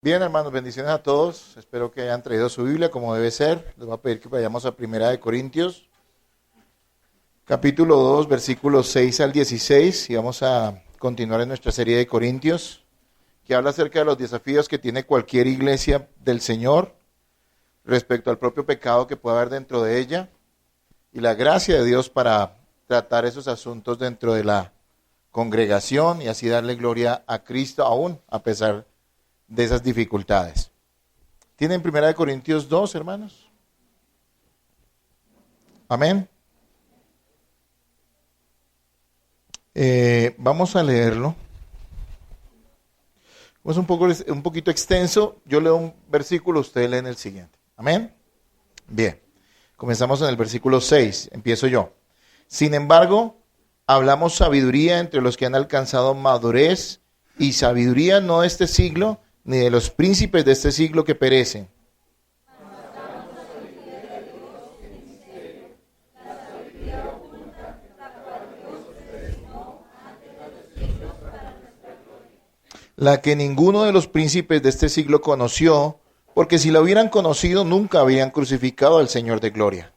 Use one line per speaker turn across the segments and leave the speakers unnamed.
Bien, hermanos, bendiciones a todos. Espero que hayan traído su Biblia como debe ser. Les voy a pedir que vayamos a Primera de Corintios, capítulo 2, versículos 6 al 16. Y vamos a continuar en nuestra serie de Corintios, que habla acerca de los desafíos que tiene cualquier iglesia del Señor respecto al propio pecado que puede haber dentro de ella y la gracia de Dios para tratar esos asuntos dentro de la congregación y así darle gloria a Cristo aún a pesar de esas dificultades. ¿Tienen Primera de Corintios 2, hermanos? Amén. Vamos a leerlo. Es un poquito extenso. Yo leo un versículo, ustedes leen el siguiente. Amén. Bien. Comenzamos en el versículo 6. Empiezo yo. Sin embargo, hablamos sabiduría entre los que han alcanzado madurez, y sabiduría no de este siglo, ni de los príncipes de este siglo que perecen. La que ninguno de los príncipes de este siglo conoció, porque si la hubieran conocido nunca habrían crucificado al Señor de gloria.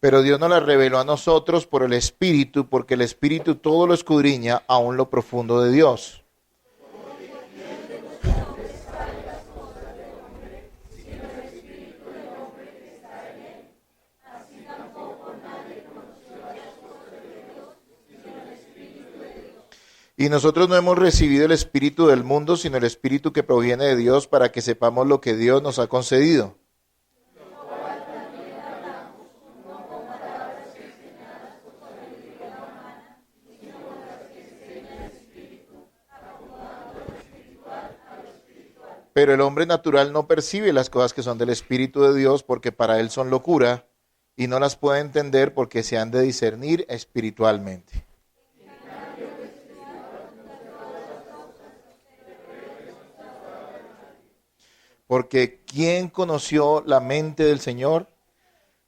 Pero Dios nos la reveló a nosotros por el Espíritu, porque el Espíritu todo lo escudriña, aún lo profundo de Dios. Y nosotros no hemos recibido el Espíritu del mundo, sino el Espíritu que proviene de Dios, para que sepamos lo que Dios nos ha concedido. Pero el hombre natural no percibe las cosas que son del Espíritu de Dios, porque para él son locura, y no las puede entender porque se han de discernir espiritualmente. Porque ¿quién conoció la mente del Señor?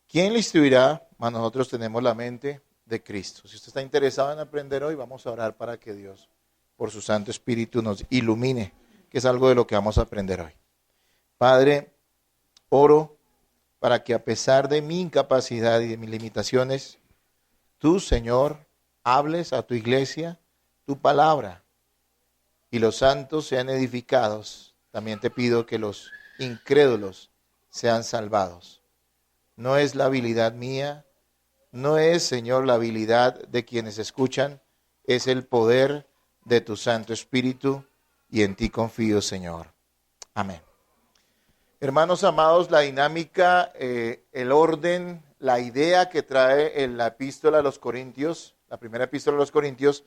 ¿Quién le instruirá? Nosotros tenemos la mente de Cristo. Si usted está interesado en aprender hoy, vamos a orar para que Dios, por su Santo Espíritu, nos ilumine, que es algo de lo que vamos a aprender hoy. Padre, oro para que a pesar de mi incapacidad y de mis limitaciones, tú, Señor, hables a tu iglesia tu palabra y los santos sean edificados. También te pido que los incrédulos sean salvados. No es la habilidad mía, no es, Señor, la habilidad de quienes escuchan, es el poder de tu Santo Espíritu, y en ti confío, Señor. Amén. Hermanos amados, la dinámica, el orden, la idea que trae en la epístola a los Corintios, la primera epístola a los Corintios,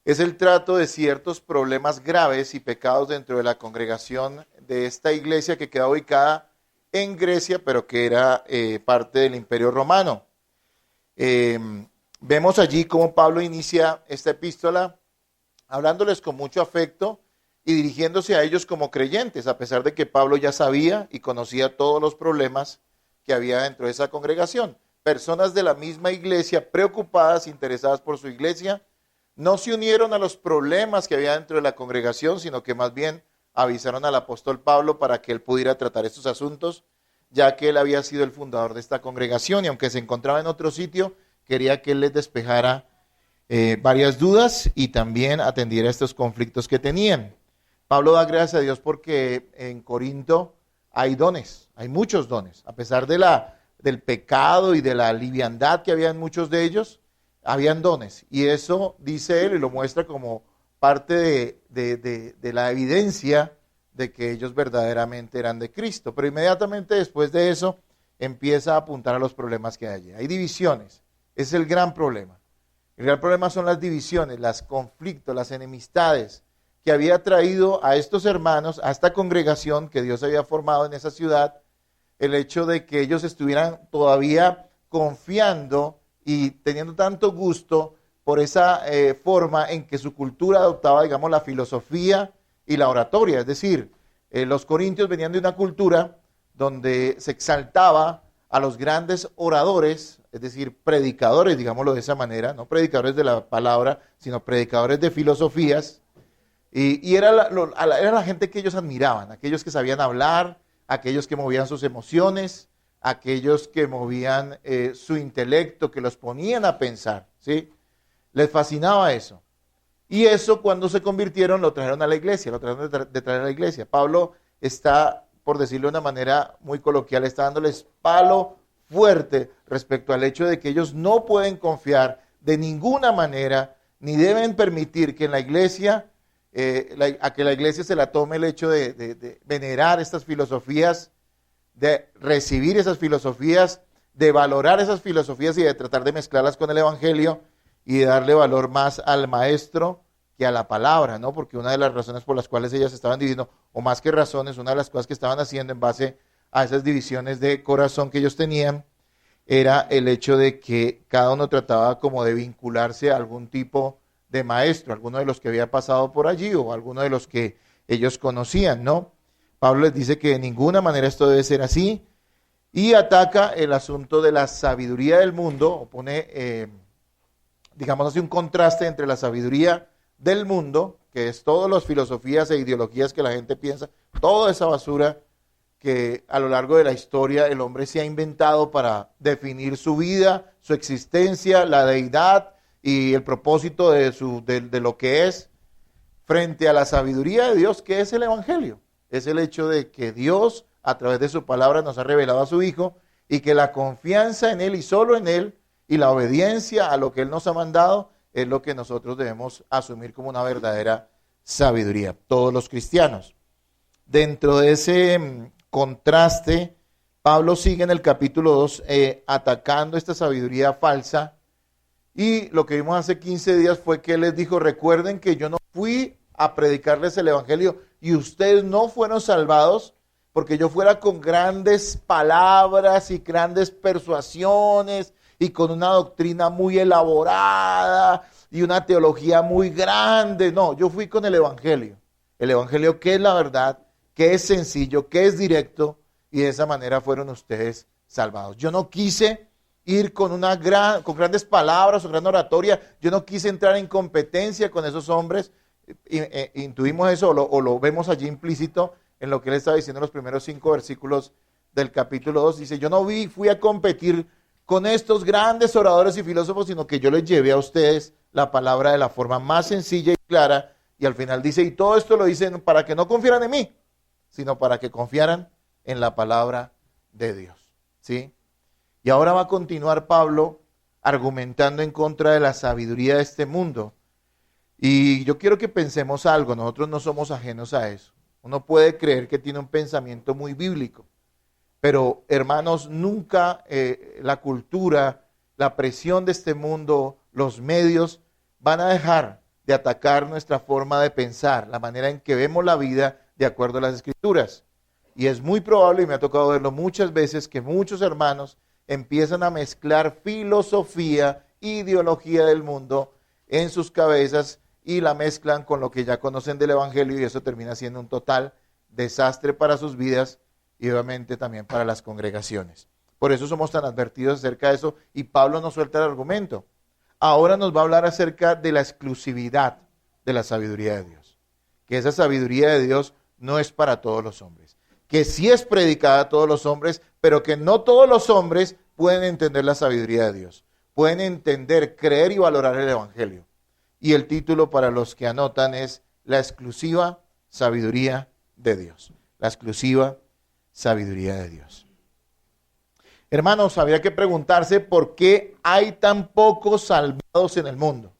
es el trato de ciertos problemas graves y pecados dentro de la congregación de esta iglesia que queda ubicada en Grecia, pero que era parte del Imperio Romano. Vemos allí cómo Pablo inicia esta epístola hablándoles con mucho afecto y dirigiéndose a ellos como creyentes, a pesar de que Pablo ya sabía y conocía todos los problemas que había dentro de esa congregación. Personas de la misma iglesia, preocupadas, interesadas por su iglesia, no se unieron a los problemas que había dentro de la congregación, sino que más bien avisaron al apóstol Pablo para que él pudiera tratar estos asuntos, ya que él había sido el fundador de esta congregación y aunque se encontraba en otro sitio, quería que él les despejara varias dudas y también atendiera estos conflictos que tenían. Pablo da gracias a Dios porque en Corinto hay dones, hay muchos dones, a pesar del pecado y de la liviandad que había en muchos de ellos, habían dones, y eso dice él y lo muestra como parte de la evidencia de que ellos verdaderamente eran de Cristo. Pero inmediatamente después de eso empieza a apuntar a los problemas que hay allí. Hay divisiones, ese es el gran problema. El gran problema son las divisiones, los conflictos, las enemistades que había traído a estos hermanos, a esta congregación que Dios había formado en esa ciudad, el hecho de que ellos estuvieran todavía confiando y teniendo tanto gusto por esa forma en que su cultura adoptaba, digamos, la filosofía y la oratoria. Es decir, los corintios venían de una cultura donde se exaltaba a los grandes oradores, es decir, predicadores, digámoslo de esa manera, no predicadores de la palabra, sino predicadores de filosofías, y era la gente que ellos admiraban, aquellos que sabían hablar, aquellos que movían sus emociones, aquellos que movían su intelecto, que los ponían a pensar, ¿sí? Les fascinaba eso. Y eso, cuando se convirtieron, lo trajeron a la iglesia, lo trajeron de traer a la iglesia. Pablo está, por decirlo de una manera muy coloquial, está dándoles palo fuerte respecto al hecho de que ellos no pueden confiar de ninguna manera, ni deben permitir que en la iglesia, a que la iglesia se la tome el hecho de venerar estas filosofías, de recibir esas filosofías, de valorar esas filosofías y de tratar de mezclarlas con el evangelio y de darle valor más al maestro que a la palabra, ¿no? Porque una de las razones por las cuales ellas estaban dividiendo, o más que razones, una de las cosas que estaban haciendo en base a esas divisiones de corazón que ellos tenían, era el hecho de que cada uno trataba como de vincularse a algún tipo de maestro, alguno de los que había pasado por allí o alguno de los que ellos conocían, ¿no? Pablo les dice que de ninguna manera esto debe ser así y ataca el asunto de la sabiduría del mundo, o pone, digamos así, un contraste entre la sabiduría del mundo, que es todas las filosofías e ideologías que la gente piensa, toda esa basura que a lo largo de la historia el hombre se ha inventado para definir su vida, su existencia, la deidad y el propósito de lo que es, frente a la sabiduría de Dios, que es el evangelio. Es el hecho de que Dios, a través de su palabra, nos ha revelado a su Hijo, y que la confianza en Él y solo en Él, y la obediencia a lo que Él nos ha mandado, es lo que nosotros debemos asumir como una verdadera sabiduría, todos los cristianos. Dentro de ese contraste, Pablo sigue en el capítulo 2 atacando esta sabiduría falsa, y lo que vimos hace 15 días fue que él les dijo: recuerden que yo no fui a predicarles el evangelio y ustedes no fueron salvados porque yo fuera con grandes palabras y grandes persuasiones y con una doctrina muy elaborada y una teología muy grande. No, yo fui con el evangelio que es la verdad, que es sencillo, que es directo, y de esa manera fueron ustedes salvados. Yo no quise ir con grandes palabras o gran oratoria, yo no quise entrar en competencia con esos hombres. Intuimos eso o lo vemos allí implícito en lo que él estaba diciendo en los primeros 5 versículos del capítulo 2. Dice: yo no fui a competir con estos grandes oradores y filósofos, sino que yo les llevé a ustedes la palabra de la forma más sencilla y clara. Y al final dice: y todo esto lo dicen para que no confiaran en mí, sino para que confiaran en la palabra de Dios, ¿sí? Y ahora va a continuar Pablo argumentando en contra de la sabiduría de este mundo. Y yo quiero que pensemos algo, nosotros no somos ajenos a eso. Uno puede creer que tiene un pensamiento muy bíblico, pero hermanos, nunca la cultura, la presión de este mundo, los medios van a dejar de atacar nuestra forma de pensar, la manera en que vemos la vida de acuerdo a las Escrituras. Y es muy probable, y me ha tocado verlo muchas veces, que muchos hermanos empiezan a mezclar filosofía, ideología del mundo en sus cabezas y la mezclan con lo que ya conocen del evangelio, y eso termina siendo un total desastre para sus vidas y obviamente también para las congregaciones. Por eso somos tan advertidos acerca de eso, y Pablo nos suelta el argumento. Ahora nos va a hablar acerca de la exclusividad de la sabiduría de Dios, que esa sabiduría de Dios no es para todos los hombres, que sí es predicada a todos los hombres, pero que no todos los hombres pueden entender la sabiduría de Dios, pueden entender, creer y valorar el evangelio. Y el título, para los que anotan, es La exclusiva sabiduría de Dios. La exclusiva sabiduría de Dios. Hermanos, habría que preguntarse por qué hay tan pocos salvados en el mundo.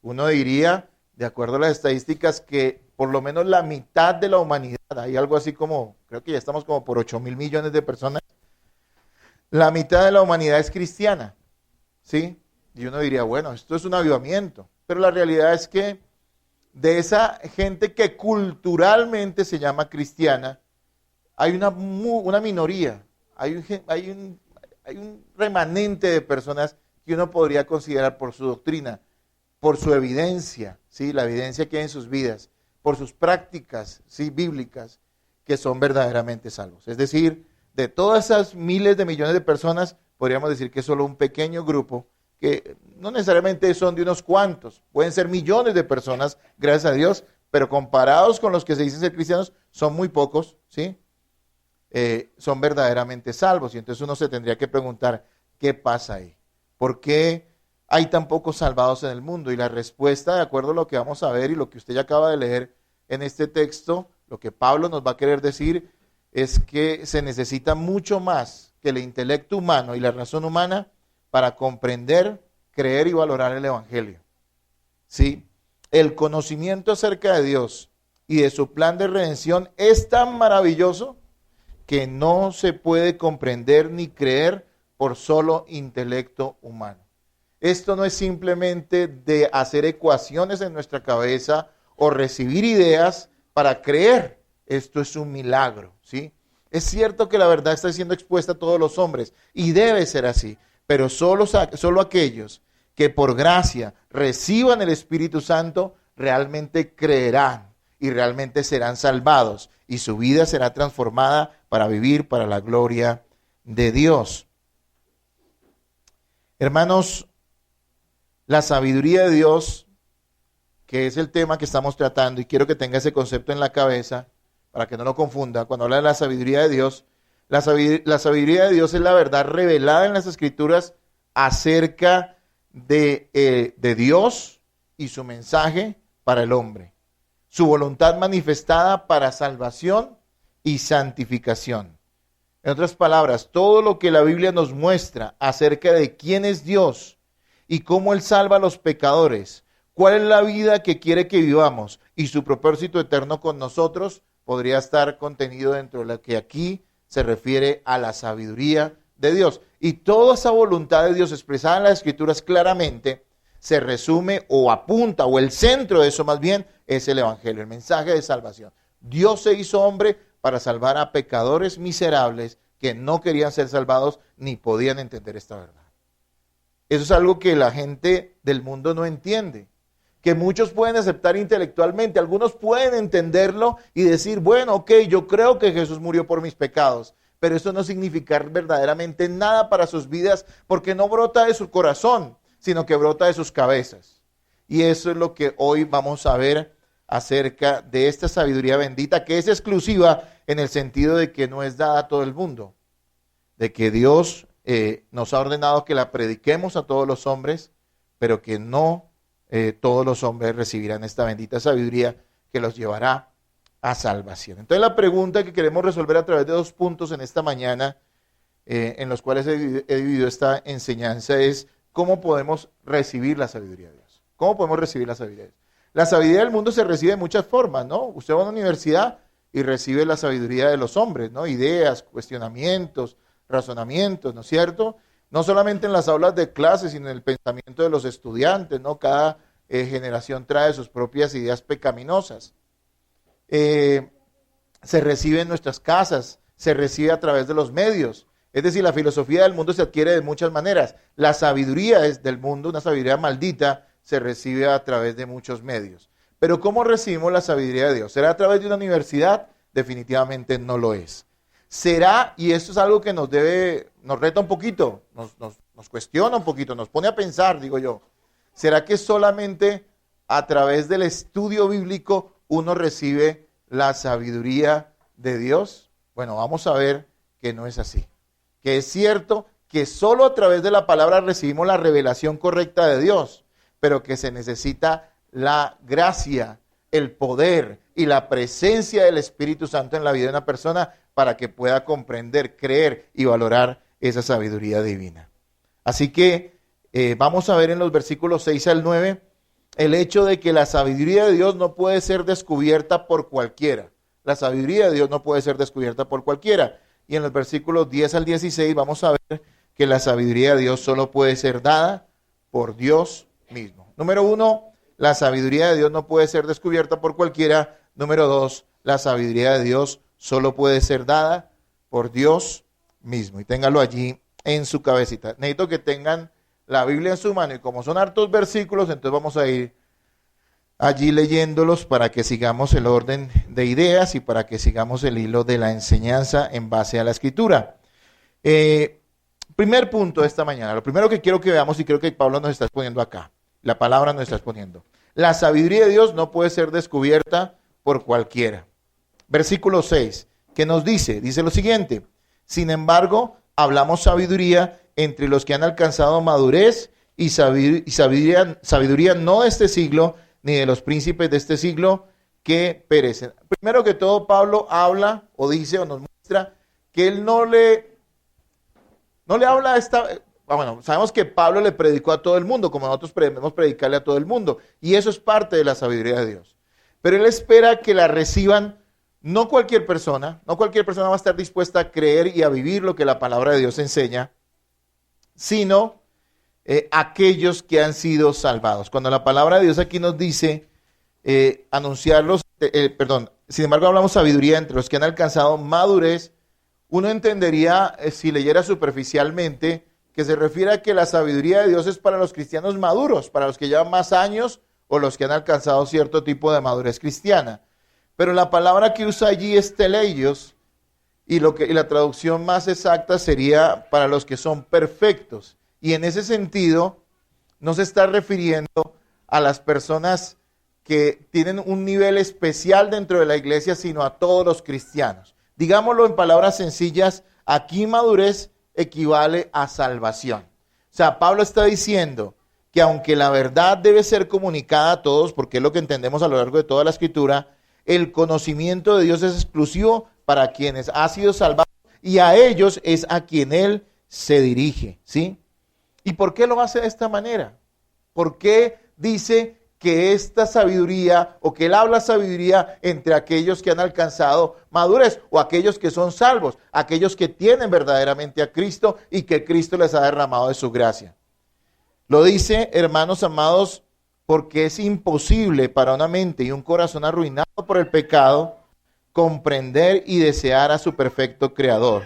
Uno diría, de acuerdo a las estadísticas, que por lo menos la mitad de la humanidad, hay algo así como, creo que ya estamos como por 8,000 millones de personas, la mitad de la humanidad es cristiana, ¿sí? Y uno diría, bueno, esto es un avivamiento, pero la realidad es que de esa gente que culturalmente se llama cristiana, hay una minoría, hay un remanente de personas que uno podría considerar por su doctrina, por su evidencia, ¿sí? La evidencia que hay en sus vidas, por sus prácticas, ¿sí? Bíblicas, que son verdaderamente salvos. Es decir, de todas esas miles de millones de personas, podríamos decir que es solo un pequeño grupo, que no necesariamente son de unos cuantos, pueden ser millones de personas, gracias a Dios, pero comparados con los que se dicen ser cristianos, son muy pocos, ¿sí? Son verdaderamente salvos. Y entonces uno se tendría que preguntar, ¿qué pasa ahí? ¿Por qué hay tan pocos salvados en el mundo? Y la respuesta, de acuerdo a lo que vamos a ver y lo que usted ya acaba de leer en este texto, lo que Pablo nos va a querer decir es que se necesita mucho más que el intelecto humano y la razón humana para comprender, creer y valorar el Evangelio. ¿Sí? El conocimiento acerca de Dios y de su plan de redención es tan maravilloso que no se puede comprender ni creer por solo intelecto humano. Esto no es simplemente de hacer ecuaciones en nuestra cabeza o recibir ideas para creer. Esto es un milagro, ¿sí? Es cierto que la verdad está siendo expuesta a todos los hombres y debe ser así, pero solo aquellos que por gracia reciban el Espíritu Santo realmente creerán y realmente serán salvados y su vida será transformada para vivir para la gloria de Dios. Hermanos, la sabiduría de Dios, que es el tema que estamos tratando, y quiero que tenga ese concepto en la cabeza para que no lo confunda, cuando habla de la sabiduría de Dios, la sabiduría de Dios es la verdad revelada en las Escrituras acerca de Dios y su mensaje para el hombre, su voluntad manifestada para salvación y santificación. En otras palabras, todo lo que la Biblia nos muestra acerca de quién es Dios y cómo Él salva a los pecadores, cuál es la vida que quiere que vivamos y su propósito eterno con nosotros, podría estar contenido dentro de lo que aquí se refiere a la sabiduría de Dios. Y toda esa voluntad de Dios expresada en las Escrituras claramente se resume o apunta, o el centro de eso más bien, es el Evangelio, el mensaje de salvación. Dios se hizo hombre para salvar a pecadores miserables que no querían ser salvados ni podían entender esta verdad. Eso es algo que la gente del mundo no entiende, que muchos pueden aceptar intelectualmente, algunos pueden entenderlo y decir, bueno, ok, yo creo que Jesús murió por mis pecados, pero eso no significa verdaderamente nada para sus vidas, porque no brota de su corazón, sino que brota de sus cabezas. Y eso es lo que hoy vamos a ver acerca de esta sabiduría bendita, que es exclusiva en el sentido de que no es dada a todo el mundo, de que Dios nos ha ordenado que la prediquemos a todos los hombres, pero que no todos los hombres recibirán esta bendita sabiduría que los llevará a salvación. Entonces la pregunta que queremos resolver a través de 2 puntos en esta mañana, en los cuales he dividido esta enseñanza, es ¿cómo podemos recibir la sabiduría de Dios? ¿Cómo podemos recibir la sabiduría de Dios? La sabiduría del mundo se recibe de muchas formas, ¿no? Usted va a una universidad y recibe la sabiduría de los hombres, ¿no? Ideas, cuestionamientos, razonamientos, ¿no es cierto? No solamente en las aulas de clases, sino en el pensamiento de los estudiantes, ¿no? Cada generación trae sus propias ideas pecaminosas. Se recibe en nuestras casas, se recibe a través de los medios. Es decir, la filosofía del mundo se adquiere de muchas maneras. La sabiduría del mundo, una sabiduría maldita, se recibe a través de muchos medios. Pero ¿cómo recibimos la sabiduría de Dios? ¿Será a través de una universidad? Definitivamente no lo es. ¿Será? Y esto es algo que nos reta un poquito, nos cuestiona un poquito, nos pone a pensar, digo yo. ¿Será que solamente a través del estudio bíblico uno recibe la sabiduría de Dios? Bueno, vamos a ver que no es así. Que es cierto que solo a través de la palabra recibimos la revelación correcta de Dios, pero que se necesita la gracia, el poder y la presencia del Espíritu Santo en la vida de una persona para que pueda comprender, creer y valorar esa sabiduría divina. Así que vamos a ver en los versículos 6 al 9 el hecho de que la sabiduría de Dios no puede ser descubierta por cualquiera. La sabiduría de Dios no puede ser descubierta por cualquiera. Y en los versículos 10 al 16 vamos a ver que la sabiduría de Dios solo puede ser dada por Dios mismo. Número 1, la sabiduría de Dios no puede ser descubierta por cualquiera. Número 2, la sabiduría de Dios solo puede ser dada por Dios mismo. Y téngalo allí en su cabecita. Necesito que tengan la Biblia en su mano y como son hartos versículos, entonces vamos a ir allí leyéndolos para que sigamos el orden de ideas y para que sigamos el hilo de la enseñanza en base a la Escritura. Primer punto de esta mañana, lo primero que quiero que veamos, y creo que Pablo nos está exponiendo acá, la palabra nos está exponiendo. La sabiduría de Dios no puede ser descubierta por cualquiera. Versículo 6, ¿qué nos dice? Dice lo siguiente: sin embargo, hablamos sabiduría entre los que han alcanzado madurez y sabiduría no de este siglo, ni de los príncipes de este siglo que perecen. Primero que todo, Pablo habla o dice o nos muestra que él no le habla a esta... Bueno, sabemos que Pablo le predicó a todo el mundo, como nosotros debemos predicarle a todo el mundo, y eso es parte de la sabiduría de Dios. Pero él espera que la reciban no cualquier persona va a estar dispuesta a creer y a vivir lo que la palabra de Dios enseña, sino aquellos que han sido salvados. Cuando la palabra de Dios aquí nos dice sin embargo hablamos sabiduría entre los que han alcanzado madurez, uno entendería, si leyera superficialmente, que se refiere a que la sabiduría de Dios es para los cristianos maduros, para los que llevan más años o los que han alcanzado cierto tipo de madurez cristiana. Pero la palabra que usa allí es teleios, y la traducción más exacta sería para los que son perfectos. Y en ese sentido, no se está refiriendo a las personas que tienen un nivel especial dentro de la iglesia, sino a todos los cristianos. Digámoslo en palabras sencillas, aquí madurez equivale a salvación. O sea, Pablo está diciendo que aunque la verdad debe ser comunicada a todos, porque es lo que entendemos a lo largo de toda la Escritura, el conocimiento de Dios es exclusivo para quienes han sido salvados y a ellos es a quien Él se dirige, ¿sí? ¿Y por qué lo hace de esta manera? ¿Por qué dice que esta sabiduría o que Él habla sabiduría entre aquellos que han alcanzado madurez o aquellos que son salvos, aquellos que tienen verdaderamente a Cristo y que Cristo les ha derramado de su gracia? Lo dice, hermanos amados, porque es imposible para una mente y un corazón arruinado por el pecado comprender y desear a su perfecto Creador.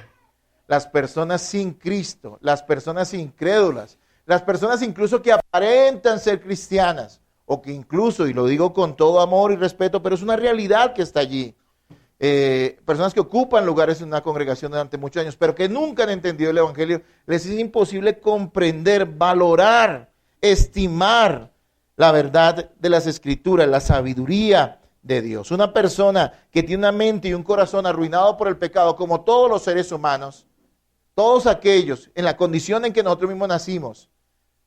Las personas sin Cristo, las personas incrédulas, las personas incluso que aparentan ser cristianas, o que incluso, y lo digo con todo amor y respeto, pero es una realidad que está allí, personas que ocupan lugares en una congregación durante muchos años, pero que nunca han entendido el Evangelio, les es imposible comprender, valorar, estimar la verdad de las Escrituras, la sabiduría de Dios. Una persona que tiene una mente y un corazón arruinado por el pecado, como todos los seres humanos, todos aquellos en la condición en que nosotros mismos nacimos,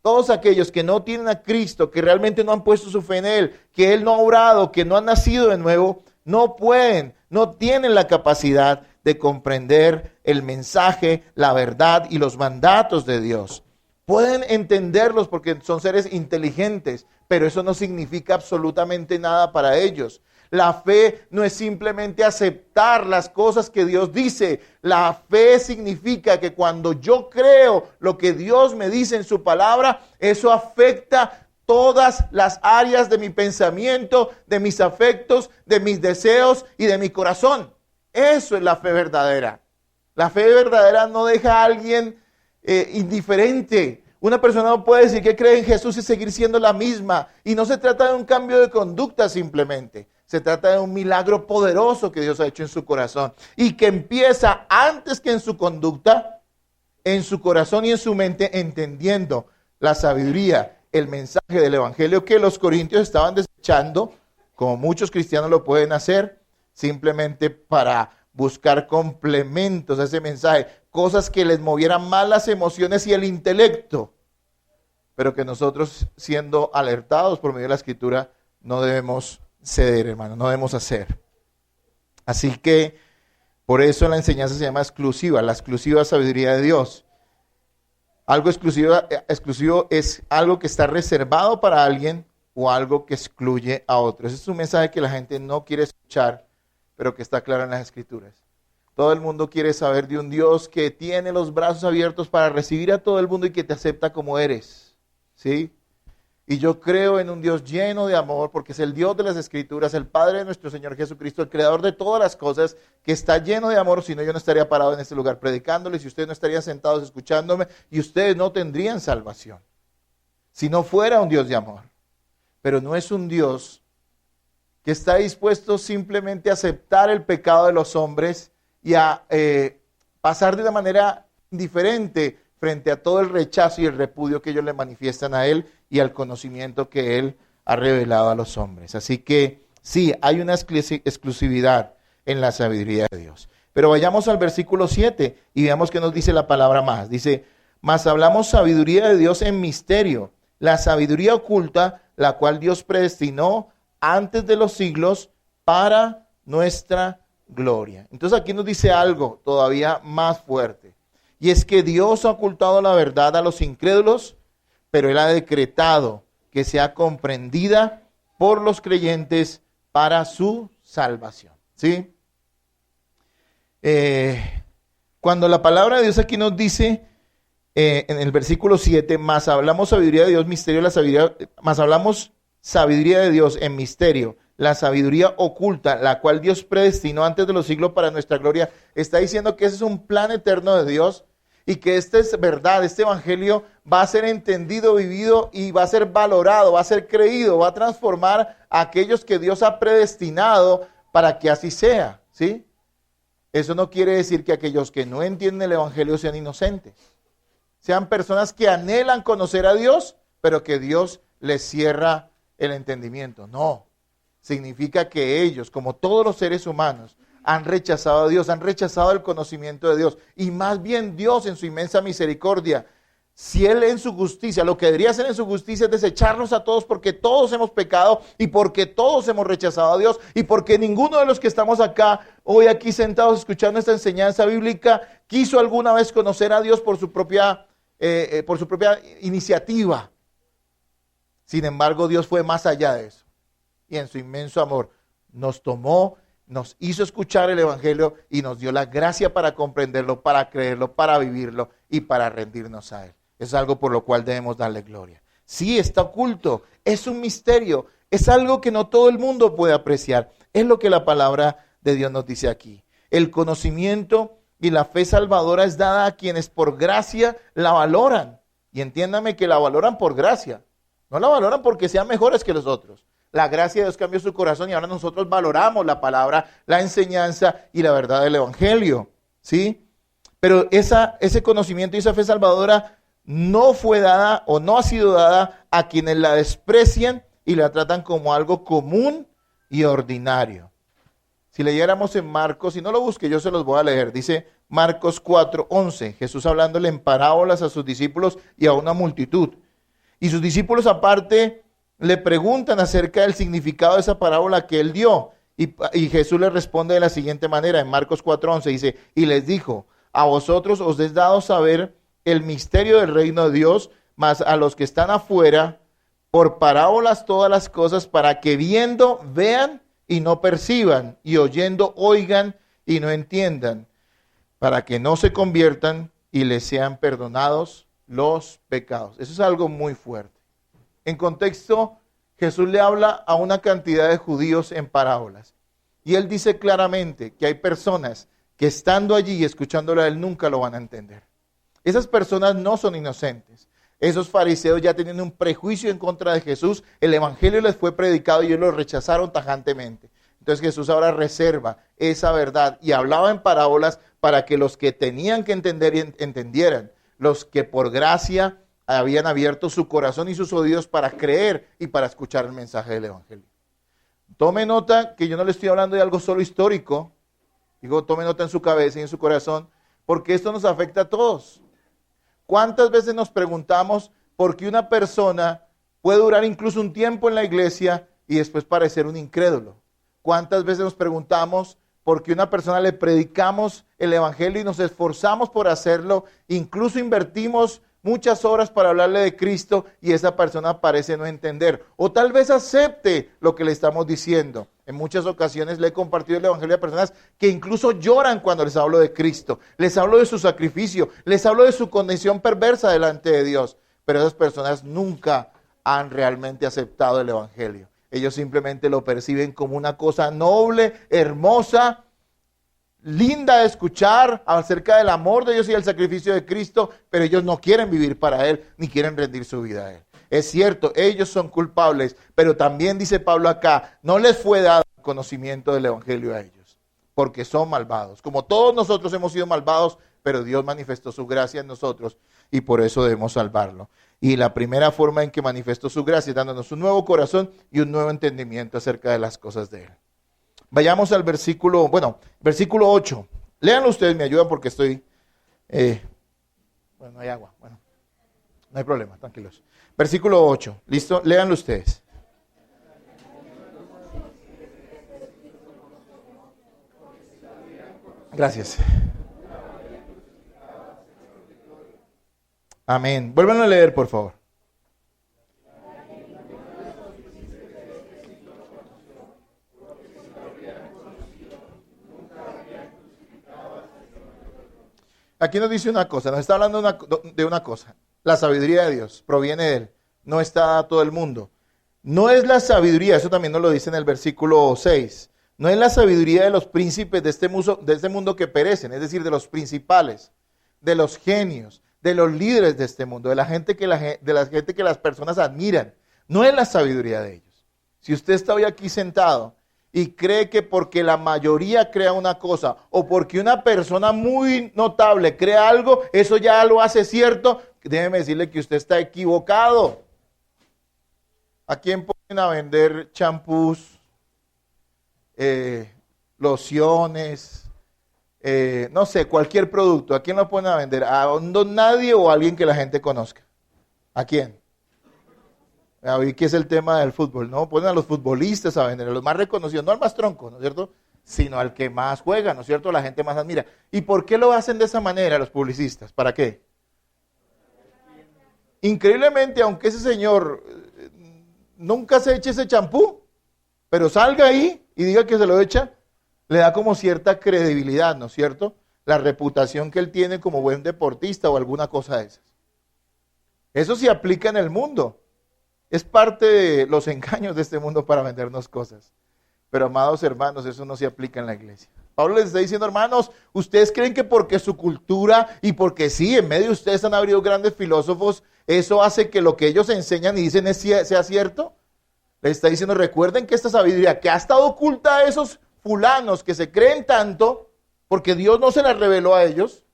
todos aquellos que no tienen a Cristo, que realmente no han puesto su fe en Él, que Él no ha obrado, que no han nacido de nuevo, no pueden, no tienen la capacidad de comprender el mensaje, la verdad y los mandatos de Dios. Pueden entenderlos porque son seres inteligentes, pero eso no significa absolutamente nada para ellos. La fe no es simplemente aceptar las cosas que Dios dice. La fe significa que cuando yo creo lo que Dios me dice en su palabra, eso afecta todas las áreas de mi pensamiento, de mis afectos, de mis deseos y de mi corazón. Eso es la fe verdadera. La fe verdadera no deja a alguien indiferente. Una persona no puede decir que cree en Jesús y seguir siendo la misma. Y no se trata de un cambio de conducta simplemente. Se trata de un milagro poderoso que Dios ha hecho en su corazón. Y que empieza antes que en su conducta, en su corazón y en su mente, entendiendo la sabiduría, el mensaje del Evangelio que los corintios estaban desechando, como muchos cristianos lo pueden hacer, simplemente para buscar complementos a ese mensaje, cosas que les movieran más las emociones y el intelecto, pero que nosotros, siendo alertados por medio de la Escritura, no debemos ceder, hermano, no debemos hacer. Así que, por eso la enseñanza se llama exclusiva, la exclusiva sabiduría de Dios. Algo exclusivo es algo que está reservado para alguien o algo que excluye a otro. Ese es un mensaje que la gente no quiere escuchar, pero que está claro en las Escrituras. Todo el mundo quiere saber de un Dios que tiene los brazos abiertos para recibir a todo el mundo y que te acepta como eres, ¿sí? Y yo creo en un Dios lleno de amor, porque es el Dios de las Escrituras, el Padre de nuestro Señor Jesucristo, el Creador de todas las cosas, que está lleno de amor. Si no, yo no estaría parado en este lugar predicándoles, y ustedes no estarían sentados escuchándome, y ustedes no tendrían salvación, si no fuera un Dios de amor. Pero no es un Dios que está dispuesto simplemente a aceptar el pecado de los hombres y a pasar de una manera diferente frente a todo el rechazo y el repudio que ellos le manifiestan a él y al conocimiento que él ha revelado a los hombres. Así que sí, hay una exclusividad en la sabiduría de Dios. Pero vayamos al versículo 7 y veamos qué nos dice la palabra más. Dice, mas hablamos sabiduría de Dios en misterio, la sabiduría oculta, la cual Dios predestinó antes de los siglos para nuestra gloria. Entonces aquí nos dice algo todavía más fuerte. Y es que Dios ha ocultado la verdad a los incrédulos, pero Él ha decretado que sea comprendida por los creyentes para su salvación. ¿Sí? Cuando la palabra de Dios aquí nos dice, en el versículo 7, más hablamos sabiduría de Dios, misterio, la sabiduría, más hablamos sabiduría de Dios en misterio, la sabiduría oculta, la cual Dios predestinó antes de los siglos para nuestra gloria, está diciendo que ese es un plan eterno de Dios y que esta es verdad, este evangelio va a ser entendido, vivido y va a ser valorado, va a ser creído, va a transformar a aquellos que Dios ha predestinado para que así sea, ¿sí? Eso no quiere decir que aquellos que no entienden el evangelio sean inocentes, sean personas que anhelan conocer a Dios, pero que Dios les cierra el entendimiento. No, significa que ellos, como todos los seres humanos, han rechazado a Dios, han rechazado el conocimiento de Dios. Y más bien Dios en su inmensa misericordia, si Él en su justicia, lo que debería hacer en su justicia es desecharnos a todos porque todos hemos pecado y porque todos hemos rechazado a Dios y porque ninguno de los que estamos acá, hoy aquí sentados escuchando esta enseñanza bíblica, quiso alguna vez conocer a Dios por su propia iniciativa. Sin embargo, Dios fue más allá de eso. Y en su inmenso amor nos tomó, nos hizo escuchar el evangelio y nos dio la gracia para comprenderlo, para creerlo, para vivirlo y para rendirnos a Él. Es algo por lo cual debemos darle gloria. Sí, está oculto, es un misterio, es algo que no todo el mundo puede apreciar. Es lo que la palabra de Dios nos dice aquí. El conocimiento y la fe salvadora es dada a quienes por gracia la valoran. Y entiéndame que la valoran por gracia. No la valoran porque sean mejores que los otros. La gracia de Dios cambió su corazón y ahora nosotros valoramos la palabra, la enseñanza y la verdad del evangelio. ¿Sí? Pero ese conocimiento y esa fe salvadora no fue dada o no ha sido dada a quienes la desprecian y la tratan como algo común y ordinario. Si leyéramos en Marcos, si no lo busque, yo se los voy a leer. Dice Marcos 4:11, Jesús hablándole en parábolas a sus discípulos y a una multitud. Y sus discípulos aparte le preguntan acerca del significado de esa parábola que él dio. Y Jesús les responde de la siguiente manera, en Marcos 4:11, dice, y les dijo, a vosotros os es dado saber el misterio del reino de Dios, mas a los que están afuera, por parábolas todas las cosas, para que viendo vean y no perciban, y oyendo oigan y no entiendan, para que no se conviertan y les sean perdonados los pecados. Eso es algo muy fuerte. En contexto, Jesús le habla a una cantidad de judíos en parábolas. Y él dice claramente que hay personas que estando allí y escuchándolo a él nunca lo van a entender. Esas personas no son inocentes. Esos fariseos ya tenían un prejuicio en contra de Jesús. El evangelio les fue predicado y ellos lo rechazaron tajantemente. Entonces Jesús ahora reserva esa verdad y hablaba en parábolas para que los que tenían que entender entendieran. Los que por gracia habían abierto su corazón y sus oídos para creer y para escuchar el mensaje del evangelio. Tome nota que yo no le estoy hablando de algo solo histórico. Digo, tome nota en su cabeza y en su corazón, porque esto nos afecta a todos. ¿Cuántas veces nos preguntamos por qué una persona puede durar incluso un tiempo en la iglesia y después parecer un incrédulo? ¿Cuántas veces nos preguntamos por qué una persona le predicamos el evangelio y nos esforzamos por hacerlo, incluso invertimos muchas horas para hablarle de Cristo y esa persona parece no entender? O tal vez acepte lo que le estamos diciendo. En muchas ocasiones le he compartido el evangelio a personas que incluso lloran cuando les hablo de Cristo. Les hablo de su sacrificio, les hablo de su condición perversa delante de Dios. Pero esas personas nunca han realmente aceptado el evangelio. Ellos simplemente lo perciben como una cosa noble, hermosa, linda de escuchar acerca del amor de Dios y el sacrificio de Cristo, pero ellos no quieren vivir para Él, ni quieren rendir su vida a Él. Es cierto, ellos son culpables, pero también dice Pablo acá, no les fue dado el conocimiento del evangelio a ellos, porque son malvados. Como todos nosotros hemos sido malvados, pero Dios manifestó su gracia en nosotros y por eso debemos salvarlo. Y la primera forma en que manifestó su gracia es dándonos un nuevo corazón y un nuevo entendimiento acerca de las cosas de Él. Vayamos al versículo 8. Léanlo ustedes, me ayudan porque estoy... no hay agua. Bueno, no hay problema, tranquilos. Versículo 8, ¿listo? Léanlo ustedes. Gracias. Amén. Vuelvan a leer, por favor. Aquí nos dice una cosa, nos está hablando de una cosa. La sabiduría de Dios proviene de Él, no está a todo el mundo. No es la sabiduría, eso también nos lo dice en el versículo 6. No es la sabiduría de los príncipes de este mundo que perecen, es decir, de los principales, de los genios, de los líderes de este mundo, de la gente que las personas admiran. No es la sabiduría de ellos. Si usted está hoy aquí sentado y cree que porque la mayoría crea una cosa o porque una persona muy notable crea algo, eso ya lo hace cierto, déjeme decirle que usted está equivocado. ¿A quién ponen a vender champús, lociones, no sé, cualquier producto? ¿A quién lo ponen a vender? ¿A don nadie o a alguien que la gente conozca? ¿A quién? Hoy que es el tema del fútbol, ¿no? Ponen a los futbolistas a vender, a los más reconocidos, no al más tronco, ¿no es cierto? Sino al que más juega, ¿no es cierto? La gente más admira. ¿Y por qué lo hacen de esa manera los publicistas? ¿Para qué? Increíblemente, aunque ese señor nunca se eche ese champú, pero salga ahí y diga que se lo echa, le da como cierta credibilidad, ¿no es cierto? La reputación que él tiene como buen deportista o alguna cosa de esas. Eso se aplica en el mundo. Es parte de los engaños de este mundo para vendernos cosas. Pero amados hermanos, eso no se aplica en la iglesia. Pablo les está diciendo, hermanos, ¿ustedes creen que porque su cultura y porque sí, en medio de ustedes han habido grandes filósofos, eso hace que lo que ellos enseñan y dicen sea cierto? Les está diciendo, recuerden que esta sabiduría que ha estado oculta a esos fulanos que se creen tanto, porque Dios no se la reveló a ellos,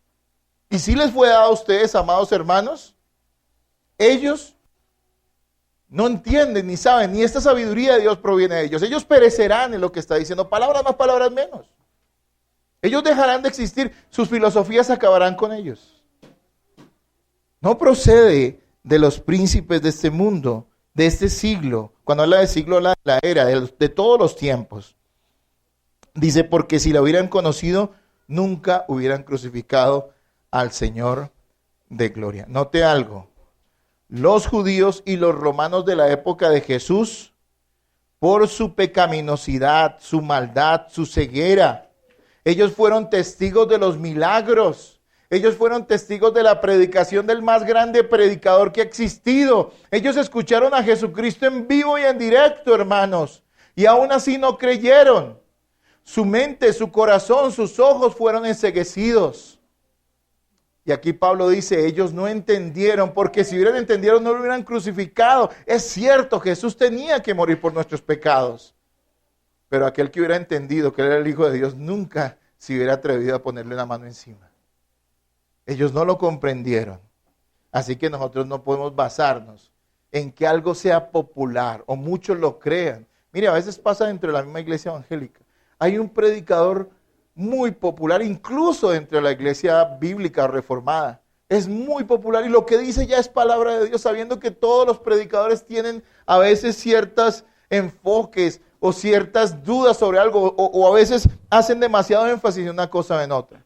y sí les fue dado a ustedes, amados hermanos, ellos no entienden ni saben, ni esta sabiduría de Dios proviene de ellos. Ellos perecerán en lo que está diciendo, palabras más, palabras menos. Ellos dejarán de existir, sus filosofías acabarán con ellos. No procede de los príncipes de este mundo, de este siglo. Cuando habla de siglo, habla de la era, de todos los tiempos. Dice, porque si la hubieran conocido, nunca hubieran crucificado al Señor de gloria. Note algo. Los judíos y los romanos de la época de Jesús, por su pecaminosidad, su maldad, su ceguera, ellos fueron testigos de los milagros. Ellos fueron testigos de la predicación del más grande predicador que ha existido. Ellos escucharon a Jesucristo en vivo y en directo, hermanos, y aún así no creyeron. Su mente, su corazón, sus ojos fueron enceguecidos. Y aquí Pablo dice, ellos no entendieron, porque si hubieran entendido no lo hubieran crucificado. Es cierto, Jesús tenía que morir por nuestros pecados. Pero aquel que hubiera entendido que él era el Hijo de Dios, nunca se hubiera atrevido a ponerle la mano encima. Ellos no lo comprendieron. Así que nosotros no podemos basarnos en que algo sea popular o muchos lo crean. Mire, a veces pasa dentro de la misma iglesia evangélica. Hay un predicador muy popular, incluso entre la iglesia bíblica reformada. Es muy popular y lo que dice ya es palabra de Dios, sabiendo que todos los predicadores tienen a veces ciertos enfoques o ciertas dudas sobre algo, o a veces hacen demasiado énfasis en una cosa o en otra.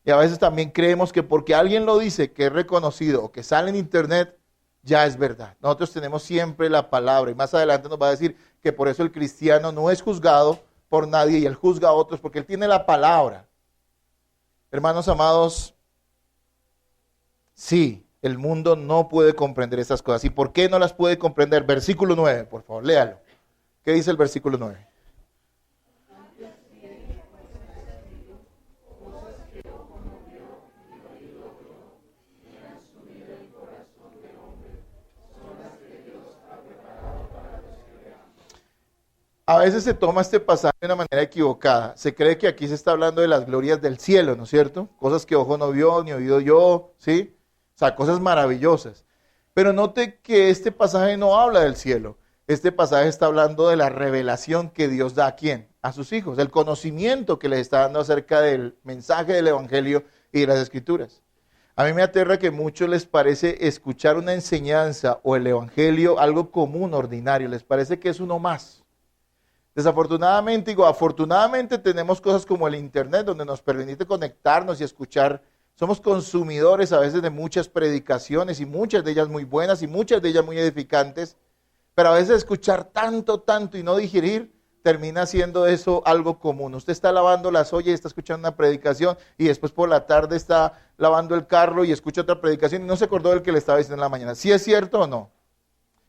Y a veces también creemos que porque alguien lo dice, que es reconocido o que sale en internet, ya es verdad. Nosotros tenemos siempre la palabra y más adelante nos va a decir que por eso el cristiano no es juzgado por nadie y él juzga a otros porque él tiene la palabra. Hermanos amados, sí, el mundo no puede comprender esas cosas. ¿Y por qué no las puede comprender? Versículo 9, por favor, léalo. ¿Qué dice el versículo 9? A veces se toma este pasaje de una manera equivocada. Se cree que aquí se está hablando de las glorias del cielo, ¿no es cierto? Cosas que ojo no vio, ni oído yo, ¿sí? O sea, cosas maravillosas. Pero note que este pasaje no habla del cielo. Este pasaje está hablando de la revelación que Dios da a quién, a sus hijos, el conocimiento que les está dando acerca del mensaje del Evangelio y de las Escrituras. A mí me aterra que a muchos les parece escuchar una enseñanza o el Evangelio algo común, ordinario, les parece que es uno más. Desafortunadamente, afortunadamente tenemos cosas como el Internet donde nos permite conectarnos y escuchar. Somos consumidores a veces de muchas predicaciones y muchas de ellas muy buenas y muchas de ellas muy edificantes, pero a veces escuchar tanto y no digerir termina siendo eso algo común. Usted está lavando las ollas y está escuchando una predicación y después por la tarde está lavando el carro y escucha otra predicación y no se acordó del que le estaba diciendo en la mañana. ¿Sí es cierto o no?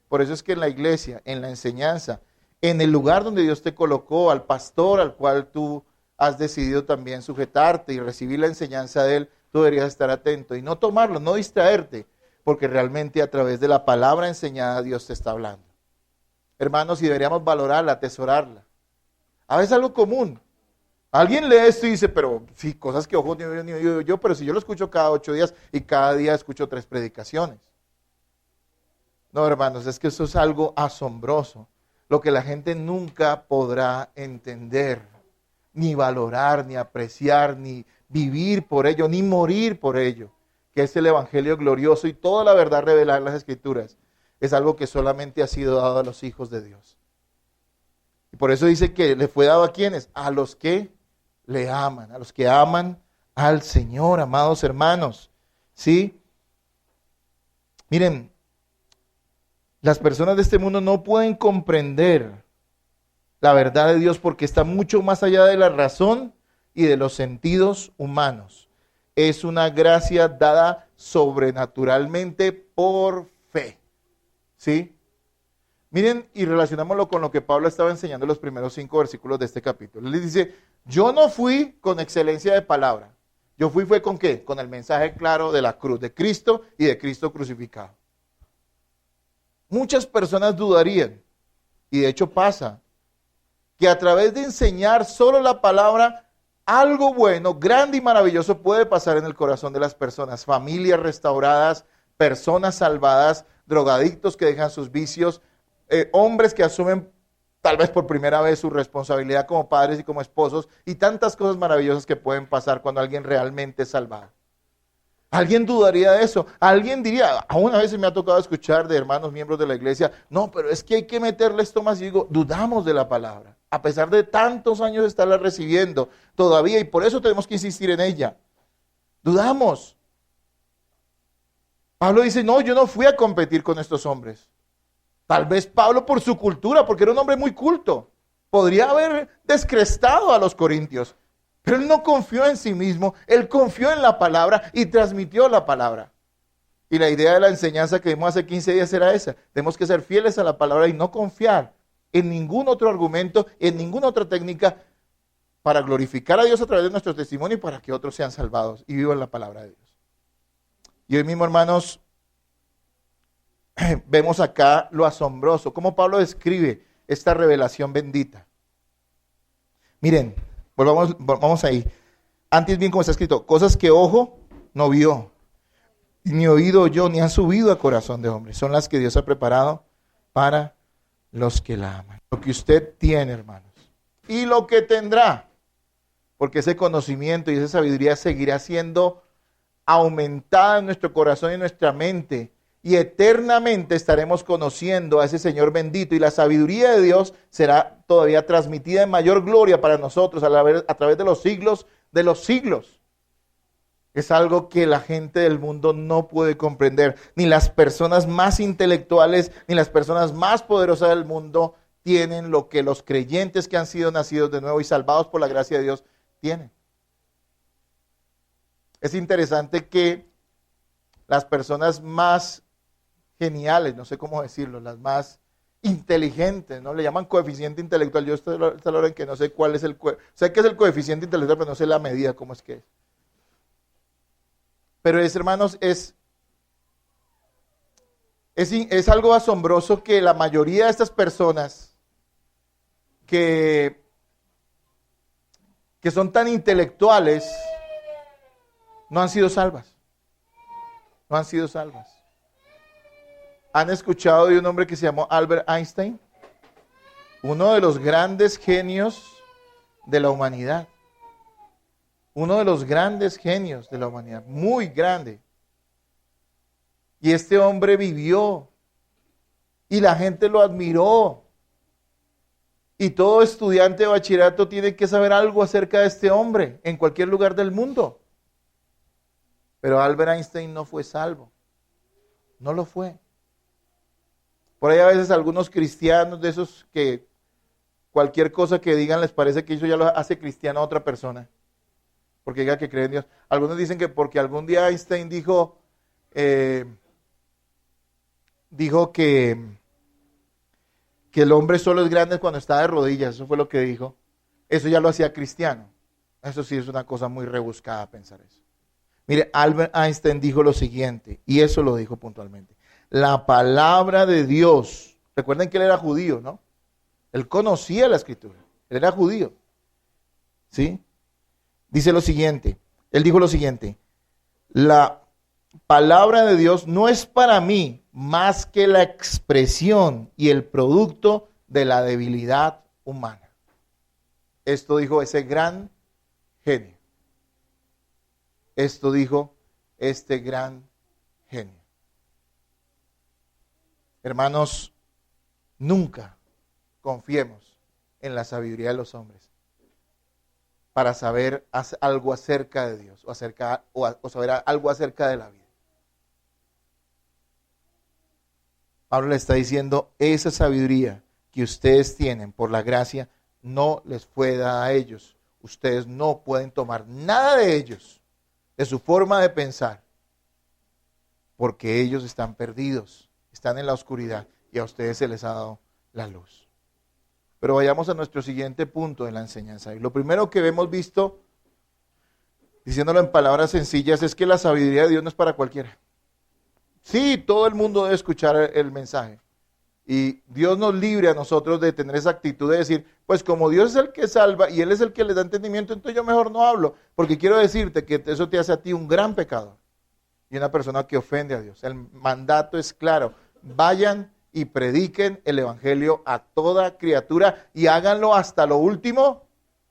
Por eso es que en la iglesia, en la enseñanza, en el lugar donde Dios te colocó, al pastor al cual tú has decidido también sujetarte y recibir la enseñanza de él, tú deberías estar atento y no tomarlo, no distraerte, porque realmente a través de la palabra enseñada Dios te está hablando. Hermanos, y deberíamos valorarla, atesorarla. A veces es algo común. Alguien lee esto y dice, pero sí, cosas que ojo ni oído yo, pero si yo lo escucho cada 8 días y cada día escucho 3 predicaciones. No, hermanos, es que eso es algo asombroso. Lo que la gente nunca podrá entender, ni valorar, ni apreciar, ni vivir por ello, ni morir por ello, que es el Evangelio glorioso y toda la verdad revelada en las Escrituras, es algo que solamente ha sido dado a los hijos de Dios. Y por eso dice que le fue dado a quienes, a los que le aman, a los que aman al Señor, amados hermanos. ¿Sí? Miren, las personas de este mundo no pueden comprender la verdad de Dios porque está mucho más allá de la razón y de los sentidos humanos. Es una gracia dada sobrenaturalmente por fe. ¿Sí? Miren, y relacionámoslo con lo que Pablo estaba enseñando en los primeros 5 versículos de este capítulo. Él les dice, yo no fui con excelencia de palabra. Yo fue ¿con qué? Con el mensaje claro de la cruz, de Cristo y de Cristo crucificado. Muchas personas dudarían, y de hecho pasa, que a través de enseñar solo la palabra, algo bueno, grande y maravilloso puede pasar en el corazón de las personas. Familias restauradas, personas salvadas, drogadictos que dejan sus vicios, hombres que asumen tal vez por primera vez su responsabilidad como padres y como esposos, y tantas cosas maravillosas que pueden pasar cuando alguien realmente es salvado. ¿Alguien dudaría de eso? ¿Alguien diría, aún a veces me ha tocado escuchar de hermanos miembros de la iglesia, no, pero es que hay que meterle esto más? Y digo, dudamos de la palabra, a pesar de tantos años de estarla recibiendo todavía, y por eso tenemos que insistir en ella. Dudamos. Pablo dice, no, yo no fui a competir con estos hombres. Tal vez Pablo por su cultura, porque era un hombre muy culto, podría haber descrestado a los corintios. Pero él no confió en sí mismo, él confió en la palabra y transmitió la palabra. Y la idea de la enseñanza que vimos hace 15 días era esa. Tenemos que ser fieles a la palabra y no confiar en ningún otro argumento, en ninguna otra técnica para glorificar a Dios a través de nuestro testimonio y para que otros sean salvados y vivan la palabra de Dios. Y hoy mismo, hermanos, vemos acá lo asombroso, cómo Pablo describe esta revelación bendita. Miren, vamos ahí. Antes bien como está escrito, cosas que ojo no vio, ni oído yo, ni han subido a corazón de hombre. Son las que Dios ha preparado para los que la aman. Lo que usted tiene, hermanos, y lo que tendrá, porque ese conocimiento y esa sabiduría seguirá siendo aumentada en nuestro corazón y en nuestra mente, y eternamente estaremos conociendo a ese Señor bendito, y la sabiduría de Dios será todavía transmitida en mayor gloria para nosotros a través de los siglos de los siglos. Es algo que la gente del mundo no puede comprender, ni las personas más intelectuales, ni las personas más poderosas del mundo tienen lo que los creyentes que han sido nacidos de nuevo y salvados por la gracia de Dios tienen. Es interesante que las personas más geniales, no sé cómo decirlo, las más inteligentes, ¿no? Le llaman coeficiente intelectual. Yo estoy a la hora en que no sé cuál es sé que es el coeficiente intelectual, pero no sé la medida, cómo es que es. Pero hermanos, es algo asombroso que la mayoría de estas personas que son tan intelectuales no han sido salvas. No han sido salvas. ¿Han escuchado de un hombre que se llamó Albert Einstein? Uno de los grandes genios de la humanidad. Uno de los grandes genios de la humanidad. Muy grande. Y este hombre vivió. Y la gente lo admiró. Y todo estudiante de bachillerato tiene que saber algo acerca de este hombre en cualquier lugar del mundo. Pero Albert Einstein no fue salvo. No lo fue. Por ahí a veces algunos cristianos de esos que cualquier cosa que digan les parece que eso ya lo hace cristiano a otra persona. Porque diga que cree en Dios. Algunos dicen que porque algún día Einstein dijo que el hombre solo es grande cuando está de rodillas. Eso fue lo que dijo. Eso ya lo hacía cristiano. Eso sí es una cosa muy rebuscada pensar eso. Mire, Albert Einstein dijo lo siguiente, y eso lo dijo puntualmente. La palabra de Dios, recuerden que él era judío, ¿no? Él conocía la escritura, él era judío, ¿sí? Dice lo siguiente, él dijo lo siguiente, la palabra de Dios no es para mí más que la expresión y el producto de la debilidad humana. Esto dijo ese gran genio. Esto dijo este gran genio. Hermanos, nunca confiemos en la sabiduría de los hombres para saber algo acerca de Dios o saber algo acerca de la vida. Pablo le está diciendo, esa sabiduría que ustedes tienen por la gracia no les fue dada a ellos. Ustedes no pueden tomar nada de ellos, de su forma de pensar, porque ellos están perdidos, están en la oscuridad y a ustedes se les ha dado la luz. Pero vayamos a nuestro siguiente punto de la enseñanza. Y lo primero que hemos visto, diciéndolo en palabras sencillas, es que la sabiduría de Dios no es para cualquiera. Sí, todo el mundo debe escuchar el mensaje. Y Dios nos libre a nosotros de tener esa actitud de decir, pues como Dios es el que salva y Él es el que les da entendimiento, entonces yo mejor no hablo. Porque quiero decirte que eso te hace a ti un gran pecador y una persona que ofende a Dios. El mandato es claro, vayan y prediquen el evangelio a toda criatura y háganlo hasta lo último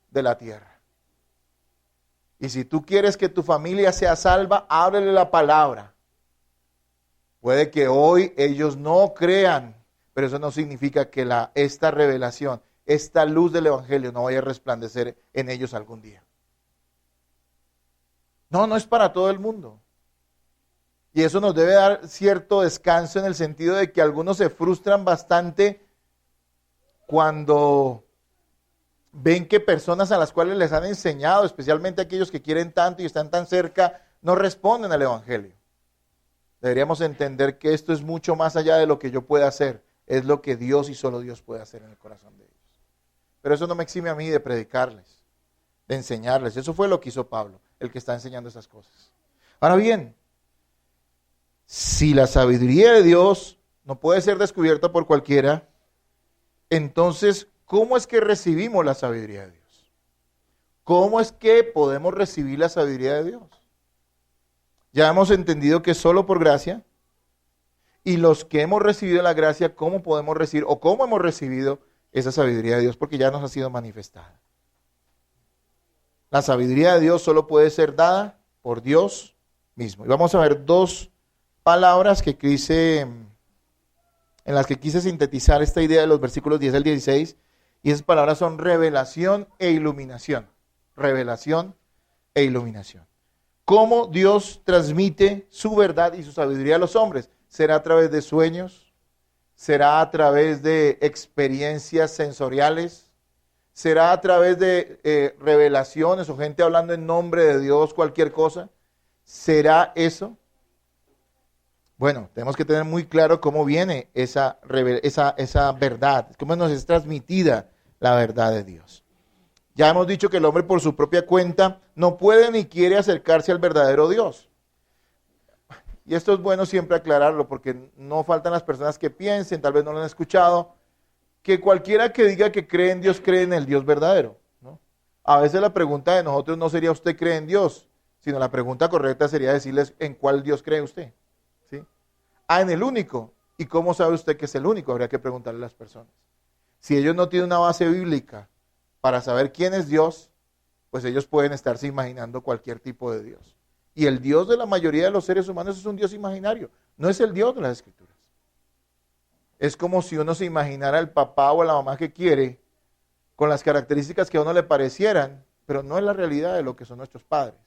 de la tierra. Y si tú quieres que tu familia sea salva, ábrele la palabra. Puede que hoy ellos no crean, pero eso no significa que esta revelación, esta luz del evangelio no vaya a resplandecer en ellos algún día. No es para todo el mundo. Y eso nos debe dar cierto descanso en el sentido de que algunos se frustran bastante cuando ven que personas a las cuales les han enseñado, especialmente aquellos que quieren tanto y están tan cerca, no responden al evangelio. Deberíamos entender que esto es mucho más allá de lo que yo pueda hacer. Es lo que Dios y solo Dios puede hacer en el corazón de ellos. Pero eso no me exime a mí de predicarles, de enseñarles. Eso fue lo que hizo Pablo, el que está enseñando esas cosas. Ahora bien, si la sabiduría de Dios no puede ser descubierta por cualquiera, entonces, ¿cómo es que recibimos la sabiduría de Dios? ¿Cómo es que podemos recibir la sabiduría de Dios? Ya hemos entendido que es solo por gracia. Y los que hemos recibido la gracia, ¿cómo podemos recibir o cómo hemos recibido esa sabiduría de Dios? Porque ya nos ha sido manifestada. La sabiduría de Dios solo puede ser dada por Dios mismo. Y vamos a ver dos palabras en las que quise sintetizar esta idea de los versículos 10 al 16. Y esas palabras son revelación e iluminación. Revelación e iluminación. ¿Cómo Dios transmite su verdad y su sabiduría a los hombres? ¿Será a través de sueños? ¿Será a través de experiencias sensoriales? ¿Será a través de revelaciones o gente hablando en nombre de Dios, cualquier cosa? ¿Será eso? Bueno, tenemos que tener muy claro cómo viene esa verdad, cómo nos es transmitida la verdad de Dios. Ya hemos dicho que el hombre por su propia cuenta no puede ni quiere acercarse al verdadero Dios. Y esto es bueno siempre aclararlo porque no faltan las personas que piensen, tal vez no lo han escuchado, que cualquiera que diga que cree en Dios, cree en el Dios verdadero, ¿no? A veces la pregunta de nosotros no sería ¿usted cree en Dios?, sino la pregunta correcta sería decirles ¿en cuál Dios cree usted? ¿Sí? En el único. ¿Y cómo sabe usted que es el único? Habría que preguntarle a las personas. Si ellos no tienen una base bíblica para saber quién es Dios, pues ellos pueden estarse imaginando cualquier tipo de Dios. Y el Dios de la mayoría de los seres humanos es un Dios imaginario, no es el Dios de las Escrituras. Es como si uno se imaginara el papá o la mamá que quiere, con las características que a uno le parecieran, pero no es la realidad de lo que son nuestros padres.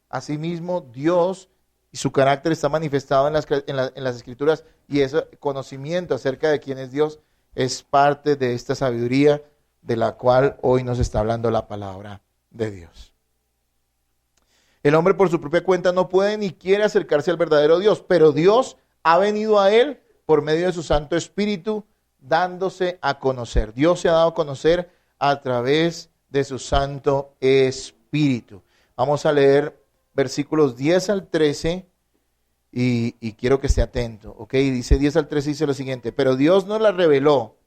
Asimismo, Dios y su carácter está manifestado en las Escrituras, y ese conocimiento acerca de quién es Dios es parte de esta sabiduría de la cual hoy nos está hablando la palabra de Dios. El hombre por su propia cuenta no puede ni quiere acercarse al verdadero Dios, pero Dios ha venido a él por medio de su Santo Espíritu, dándose a conocer. Dios se ha dado a conocer a través de su Santo Espíritu. Vamos a leer versículos 10 al 13 y quiero que esté atento, ¿ok? Dice 10 al 13, dice lo siguiente: pero Dios nos la reveló.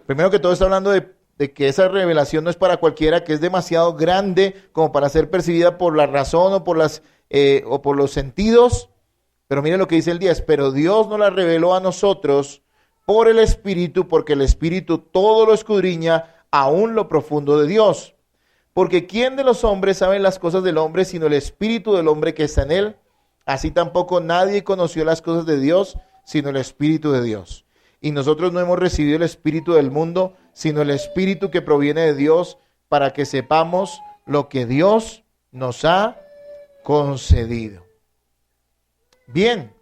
Primero que todo está hablando de que esa revelación no es para cualquiera, que es demasiado grande como para ser percibida por la razón o por los sentidos. Pero mire lo que dice el 10: pero Dios nos la reveló a nosotros por el Espíritu, porque el Espíritu todo lo escudriña, aún lo profundo de Dios. Porque ¿quién de los hombres sabe las cosas del hombre, sino el Espíritu del hombre que está en él? Así tampoco nadie conoció las cosas de Dios, sino el Espíritu de Dios. Y nosotros no hemos recibido el Espíritu del mundo, sino el Espíritu que proviene de Dios, para que sepamos lo que Dios nos ha concedido. Bien,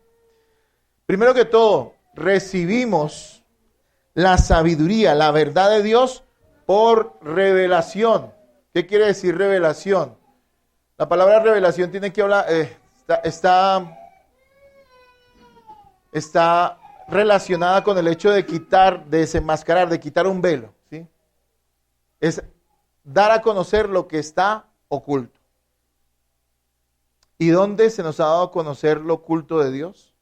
primero que todo, recibimos la sabiduría, la verdad de Dios por revelación. ¿Qué quiere decir revelación? La palabra revelación tiene que hablar, está relacionada con el hecho de quitar, de desenmascarar, de quitar un velo, ¿sí? Es dar a conocer lo que está oculto. ¿Y dónde se nos ha dado a conocer lo oculto de Dios?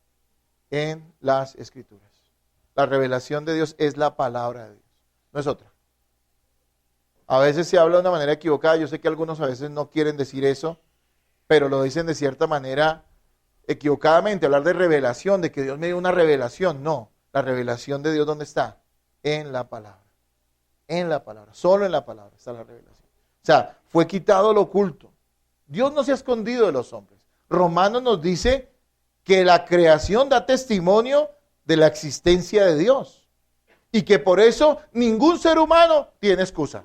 En las Escrituras. La revelación de Dios es la palabra de Dios, no es otra. A veces se habla de una manera equivocada. Yo sé que algunos a veces no quieren decir eso, pero lo dicen de cierta manera equivocadamente. Hablar de revelación, de que Dios me dio una revelación. No, la revelación de Dios, ¿dónde está? En la palabra. En la palabra, solo en la palabra está la revelación. O sea, fue quitado lo oculto. Dios no se ha escondido de los hombres. Romanos nos dice que la creación da testimonio de la existencia de Dios y que por eso ningún ser humano tiene excusa.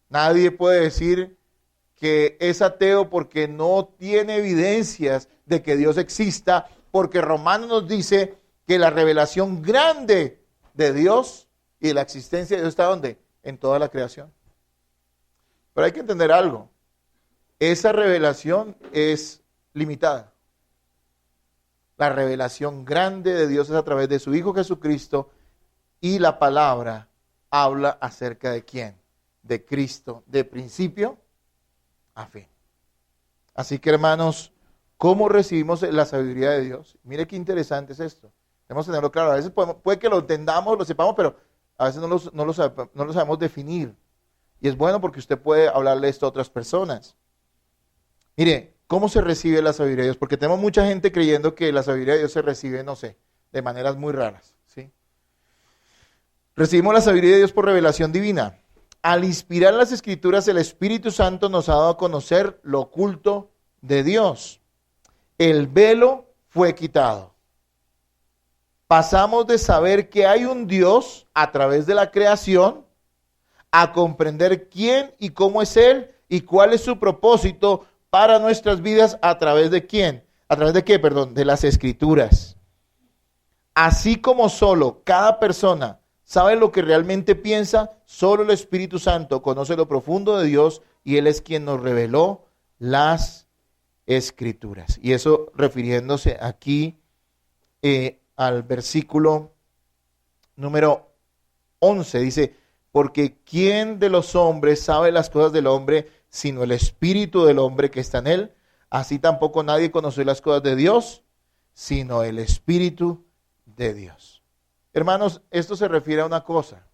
Nadie puede decir que es ateo porque no tiene evidencias de que Dios exista, porque Romanos nos dice que la revelación grande de Dios y de la existencia de Dios está ¿dónde? En toda la creación. Pero hay que entender algo. Esa revelación es limitada. La revelación grande de Dios es a través de su Hijo Jesucristo, y la palabra habla acerca de quién, de Cristo, de principio a fin. Así que, hermanos, ¿cómo recibimos la sabiduría de Dios? Mire qué interesante es esto. Debemos tenerlo claro. A veces puede que lo entendamos, lo sepamos, pero a veces no lo sabemos definir. Y es bueno porque usted puede hablarle esto a otras personas. Mire, ¿cómo se recibe la sabiduría de Dios? Porque tenemos mucha gente creyendo que la sabiduría de Dios se recibe, no sé, de maneras muy raras, ¿sí? Recibimos la sabiduría de Dios por revelación divina. Al inspirar las Escrituras, el Espíritu Santo nos ha dado a conocer lo oculto de Dios. El velo fue quitado. Pasamos de saber que hay un Dios a través de la creación a comprender quién y cómo es Él y cuál es su propósito para nuestras vidas a través de quién. ¿A través de qué? Perdón, de las Escrituras. Así como solo cada persona sabe lo que realmente piensa, solo el Espíritu Santo conoce lo profundo de Dios y Él es quien nos reveló las Escrituras. Y eso refiriéndose aquí al versículo número 11, dice: porque ¿quién de los hombres sabe las cosas del hombre, sino el Espíritu del hombre que está en él? Así tampoco nadie conoció las cosas de Dios, sino el Espíritu de Dios. Hermanos, esto se refiere a una cosa.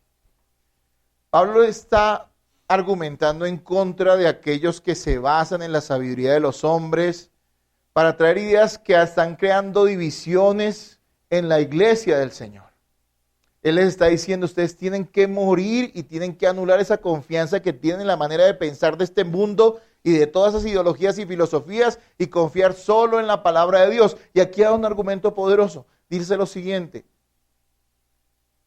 Pablo está argumentando en contra de aquellos que se basan en la sabiduría de los hombres para traer ideas que están creando divisiones en la iglesia del Señor. Él les está diciendo, ustedes tienen que morir y tienen que anular esa confianza que tienen en la manera de pensar de este mundo y de todas esas ideologías y filosofías y confiar solo en la palabra de Dios. Y aquí hay un argumento poderoso. Dice lo siguiente: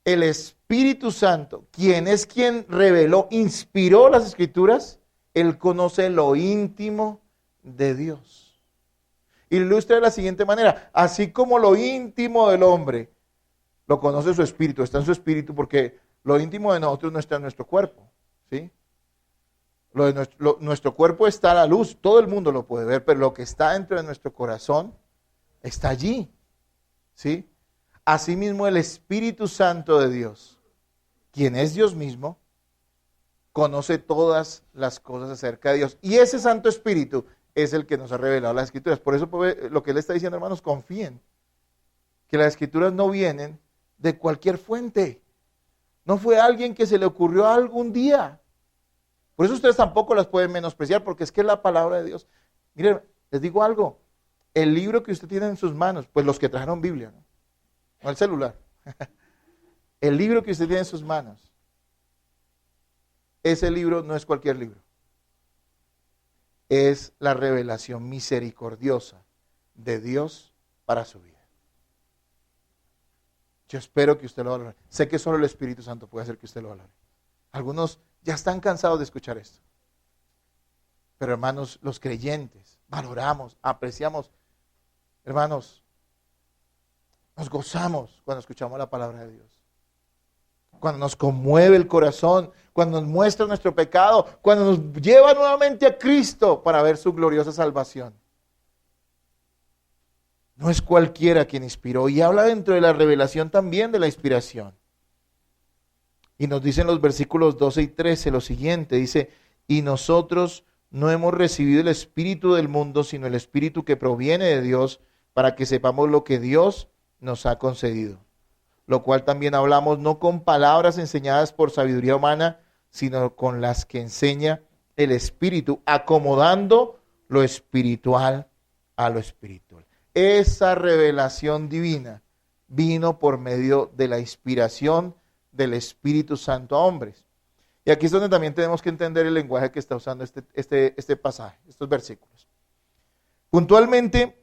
el Espíritu Santo, quien reveló, inspiró las Escrituras, Él conoce lo íntimo de Dios. Ilustra de la siguiente manera: así como lo íntimo del hombre lo conoce su espíritu, está en su espíritu, porque lo íntimo de nosotros no está en nuestro cuerpo, ¿sí? Nuestro cuerpo está a la luz, todo el mundo lo puede ver, pero lo que está dentro de nuestro corazón está allí, ¿sí? Asimismo, el Espíritu Santo de Dios, quien es Dios mismo, conoce todas las cosas acerca de Dios. Y ese Santo Espíritu es el que nos ha revelado las Escrituras. Por eso lo que él está diciendo, hermanos, confíen que las Escrituras no vienen de cualquier fuente. No fue alguien que se le ocurrió algún día. Por eso ustedes tampoco las pueden menospreciar, porque es que es la palabra de Dios. Miren, les digo algo. El libro que usted tiene en sus manos, pues los que trajeron Biblia, no el celular. El libro que usted tiene en sus manos, ese libro no es cualquier libro. Es la revelación misericordiosa de Dios para su vida. Yo espero que usted lo valore. Sé que solo el Espíritu Santo puede hacer que usted lo valore. Algunos ya están cansados de escuchar esto. Pero hermanos, los creyentes, valoramos, apreciamos. Hermanos, nos gozamos cuando escuchamos la palabra de Dios. Cuando nos conmueve el corazón, cuando nos muestra nuestro pecado, cuando nos lleva nuevamente a Cristo para ver su gloriosa salvación. No es cualquiera quien inspiró, y habla dentro de la revelación también de la inspiración. Y nos dicen los versículos 12 y 13 lo siguiente, dice: y nosotros no hemos recibido el espíritu del mundo, sino el espíritu que proviene de Dios, para que sepamos lo que Dios nos ha concedido. Lo cual también hablamos no con palabras enseñadas por sabiduría humana, sino con las que enseña el Espíritu, acomodando lo espiritual a lo espiritual. Esa revelación divina vino por medio de la inspiración del Espíritu Santo a hombres. Y aquí es donde también tenemos que entender el lenguaje que está usando este pasaje, estos versículos. Puntualmente,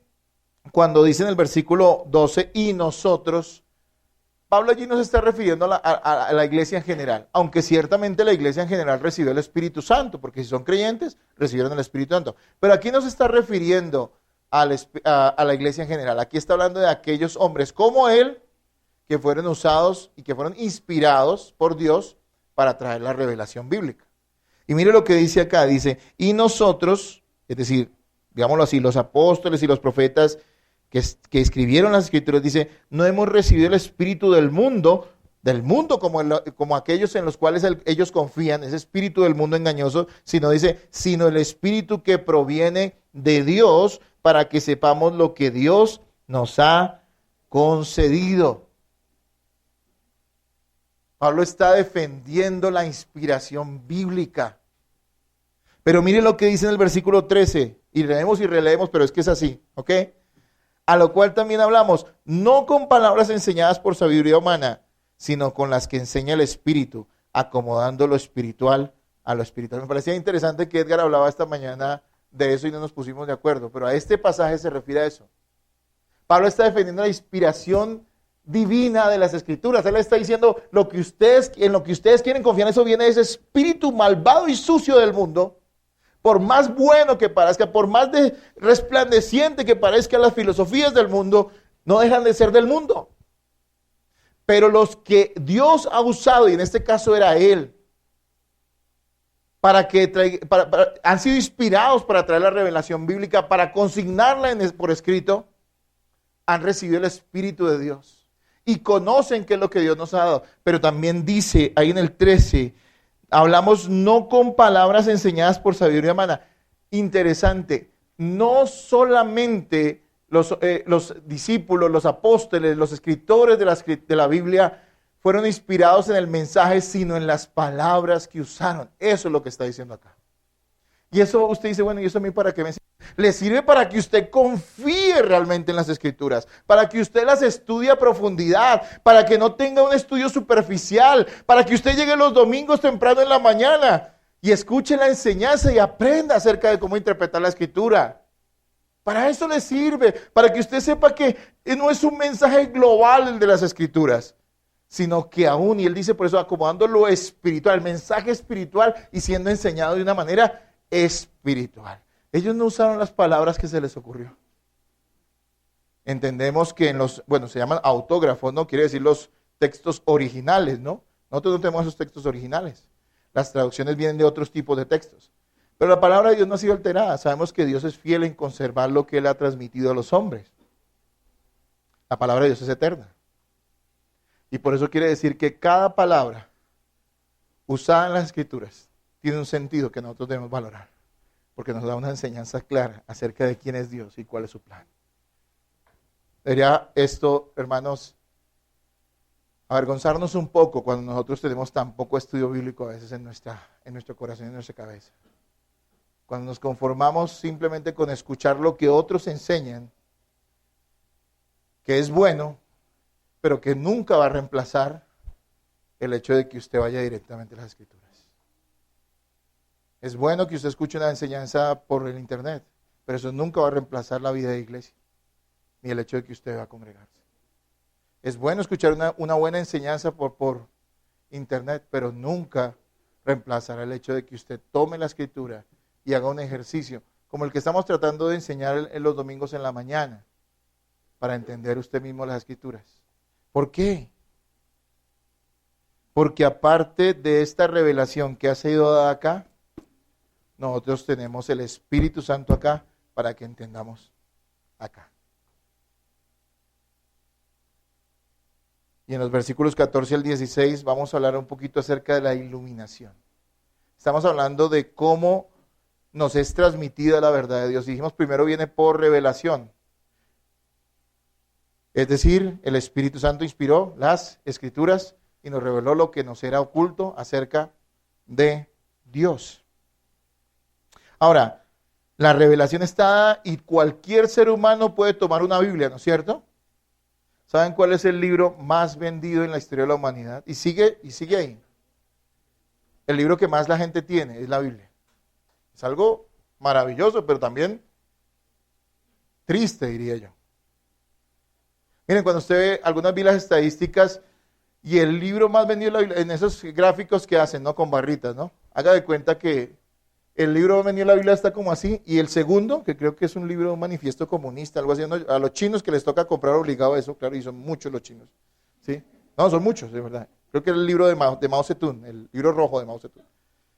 cuando dice en el versículo 12, y nosotros, Pablo allí no se está refiriendo a la iglesia en general, aunque ciertamente la iglesia en general recibió el Espíritu Santo, porque si son creyentes, recibieron el Espíritu Santo. Pero aquí no se está refiriendo a la iglesia en general. Aquí está hablando de aquellos hombres como él, que fueron usados y que fueron inspirados por Dios para traer la revelación bíblica. Y mire lo que dice acá, dice: y nosotros, es decir, digámoslo así, los apóstoles y los profetas que escribieron las Escrituras, dice, no hemos recibido el espíritu del mundo como aquellos en los cuales ellos confían, ese espíritu del mundo engañoso, sino el espíritu que proviene de Dios, para que sepamos lo que Dios nos ha concedido. Pablo está defendiendo la inspiración bíblica. Pero miren lo que dice en el versículo 13, y leemos y releemos, pero es que es así, ¿ok? A lo cual también hablamos, no con palabras enseñadas por sabiduría humana, sino con las que enseña el Espíritu, acomodando lo espiritual a lo espiritual. Me parecía interesante que Edgar hablaba esta mañana de eso y no nos pusimos de acuerdo, pero a este pasaje se refiere a eso. Pablo está defendiendo la inspiración divina de las Escrituras. Él está diciendo, en lo que ustedes quieren confiar, eso viene de ese espíritu malvado y sucio del mundo. Por más bueno que parezca, por más resplandeciente que parezcan las filosofías del mundo, no dejan de ser del mundo. Pero los que Dios ha usado, y en este caso era él, han sido inspirados para traer la revelación bíblica, para consignarla por escrito, han recibido el Espíritu de Dios y conocen qué es lo que Dios nos ha dado. Pero también dice ahí en el 13, hablamos no con palabras enseñadas por sabiduría humana. Interesante, no solamente los discípulos, los apóstoles, los escritores de la Biblia fueron inspirados en el mensaje, sino en las palabras que usaron. Eso es lo que está diciendo acá. Y eso usted dice, bueno, ¿y eso a mí para qué me sirve? Le sirve para que usted confíe realmente en las Escrituras, para que usted las estudie a profundidad, para que no tenga un estudio superficial, para que usted llegue los domingos temprano en la mañana y escuche la enseñanza y aprenda acerca de cómo interpretar la Escritura. Para eso le sirve, para que usted sepa que no es un mensaje global el de las Escrituras, sino que aún, y él dice por eso, acomodando lo espiritual, el mensaje espiritual y siendo enseñado de una manera espiritual. Ellos no usaron las palabras que se les ocurrió. Entendemos que se llaman autógrafos, ¿no? Quiere decir los textos originales, ¿no? Nosotros no tenemos esos textos originales. Las traducciones vienen de otros tipos de textos. Pero la palabra de Dios no ha sido alterada. Sabemos que Dios es fiel en conservar lo que Él ha transmitido a los hombres. La palabra de Dios es eterna. Y por eso quiere decir que cada palabra usada en las Escrituras tiene un sentido que nosotros debemos valorar, porque nos da una enseñanza clara acerca de quién es Dios y cuál es su plan. Debería esto, hermanos, avergonzarnos un poco cuando nosotros tenemos tan poco estudio bíblico a veces en nuestro corazón y en nuestra cabeza. Cuando nos conformamos simplemente con escuchar lo que otros enseñan, que es bueno, pero que nunca va a reemplazar el hecho de que usted vaya directamente a las Escrituras. Es bueno que usted escuche una enseñanza por el internet, pero eso nunca va a reemplazar la vida de iglesia, ni el hecho de que usted va a congregarse. Es bueno escuchar una buena enseñanza por internet, pero nunca reemplazará el hecho de que usted tome la Escritura y haga un ejercicio, como el que estamos tratando de enseñar en los domingos en la mañana, para entender usted mismo las Escrituras. ¿Por qué? Porque aparte de esta revelación que ha sido dada acá, nosotros tenemos el Espíritu Santo acá para que entendamos acá. Y en los versículos 14 al 16 vamos a hablar un poquito acerca de la iluminación. Estamos hablando de cómo nos es transmitida la verdad de Dios. Dijimos primero viene por revelación. Es decir, el Espíritu Santo inspiró las Escrituras y nos reveló lo que nos era oculto acerca de Dios. Ahora, la revelación está dada y cualquier ser humano puede tomar una Biblia, ¿no es cierto? ¿Saben cuál es el libro más vendido en la historia de la humanidad? Y sigue ahí. El libro que más la gente tiene es la Biblia. Es algo maravilloso, pero también triste, diría yo. Miren, cuando usted ve algunas vi las estadísticas y el libro más vendido en la Biblia, en esos gráficos que hacen, ¿no? Con barritas, ¿no? Haga de cuenta que el libro más vendido en la Biblia está como así, y el segundo, que creo que es un libro, un manifiesto comunista, algo así, ¿no? A los chinos que les toca comprar obligado eso, claro, y son muchos los chinos, ¿sí? No, son muchos, de verdad. Creo que es el libro de Mao Zedong, el libro rojo de Mao Zedong.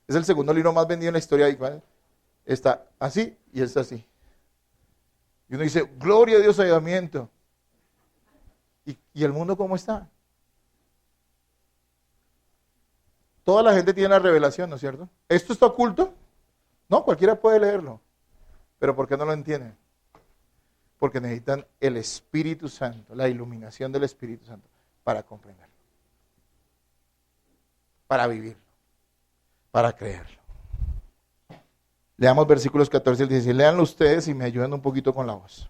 Es el segundo libro más vendido en la historia, ¿vale? Está así y está así. Y uno dice, gloria a Dios, avivamiento. ¿Y el mundo cómo está? Toda la gente tiene la revelación, ¿no es cierto? ¿Esto está oculto? No, cualquiera puede leerlo. ¿Pero por qué no lo entienden? Porque necesitan el Espíritu Santo, la iluminación del Espíritu Santo, para comprenderlo, para vivirlo, para creerlo. Leamos versículos 14 al 16. Léanlo ustedes y me ayudan un poquito con la voz.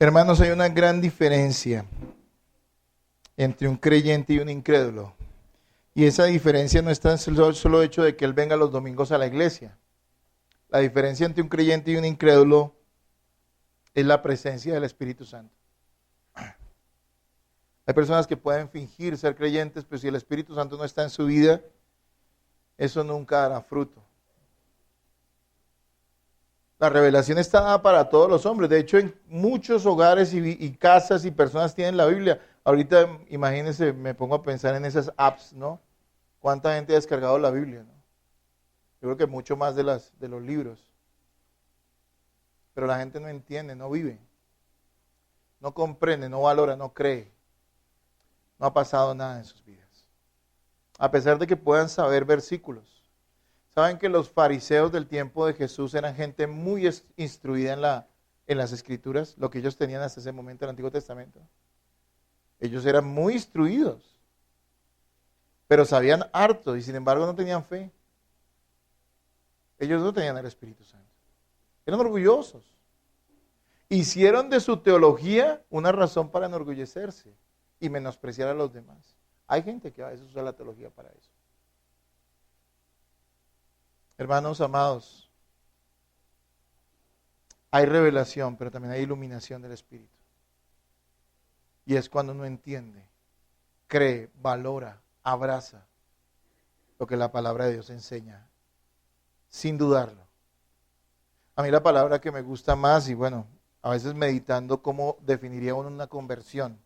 Hermanos, hay una gran diferencia entre un creyente y un incrédulo. Y esa diferencia no está en el solo hecho de que él venga los domingos a la iglesia. La diferencia entre un creyente y un incrédulo es la presencia del Espíritu Santo. Hay personas que pueden fingir ser creyentes, pero si el Espíritu Santo no está en su vida, eso nunca dará fruto. La revelación está dada para todos los hombres. De hecho, en muchos hogares y casas y personas tienen la Biblia. Ahorita, imagínense, me pongo a pensar en esas apps, ¿no? ¿Cuánta gente ha descargado la Biblia, no? Yo creo que mucho más de los libros. Pero la gente no entiende, no vive, no comprende, no valora, no cree. No ha pasado nada en sus vidas. A pesar de que puedan saber versículos. ¿Saben que los fariseos del tiempo de Jesús eran gente muy instruida en las Escrituras? Lo que ellos tenían hasta ese momento en el Antiguo Testamento. Ellos eran muy instruidos. Pero sabían harto y sin embargo no tenían fe. Ellos no tenían el Espíritu Santo. Eran orgullosos. Hicieron de su teología una razón para enorgullecerse y menospreciar a los demás. Hay gente que a veces usa la teología para eso. Hermanos amados, hay revelación, pero también hay iluminación del Espíritu. Y es cuando uno entiende, cree, valora, abraza lo que la palabra de Dios enseña, sin dudarlo. A mí la palabra que me gusta más, y bueno, a veces meditando cómo definiría uno una conversión,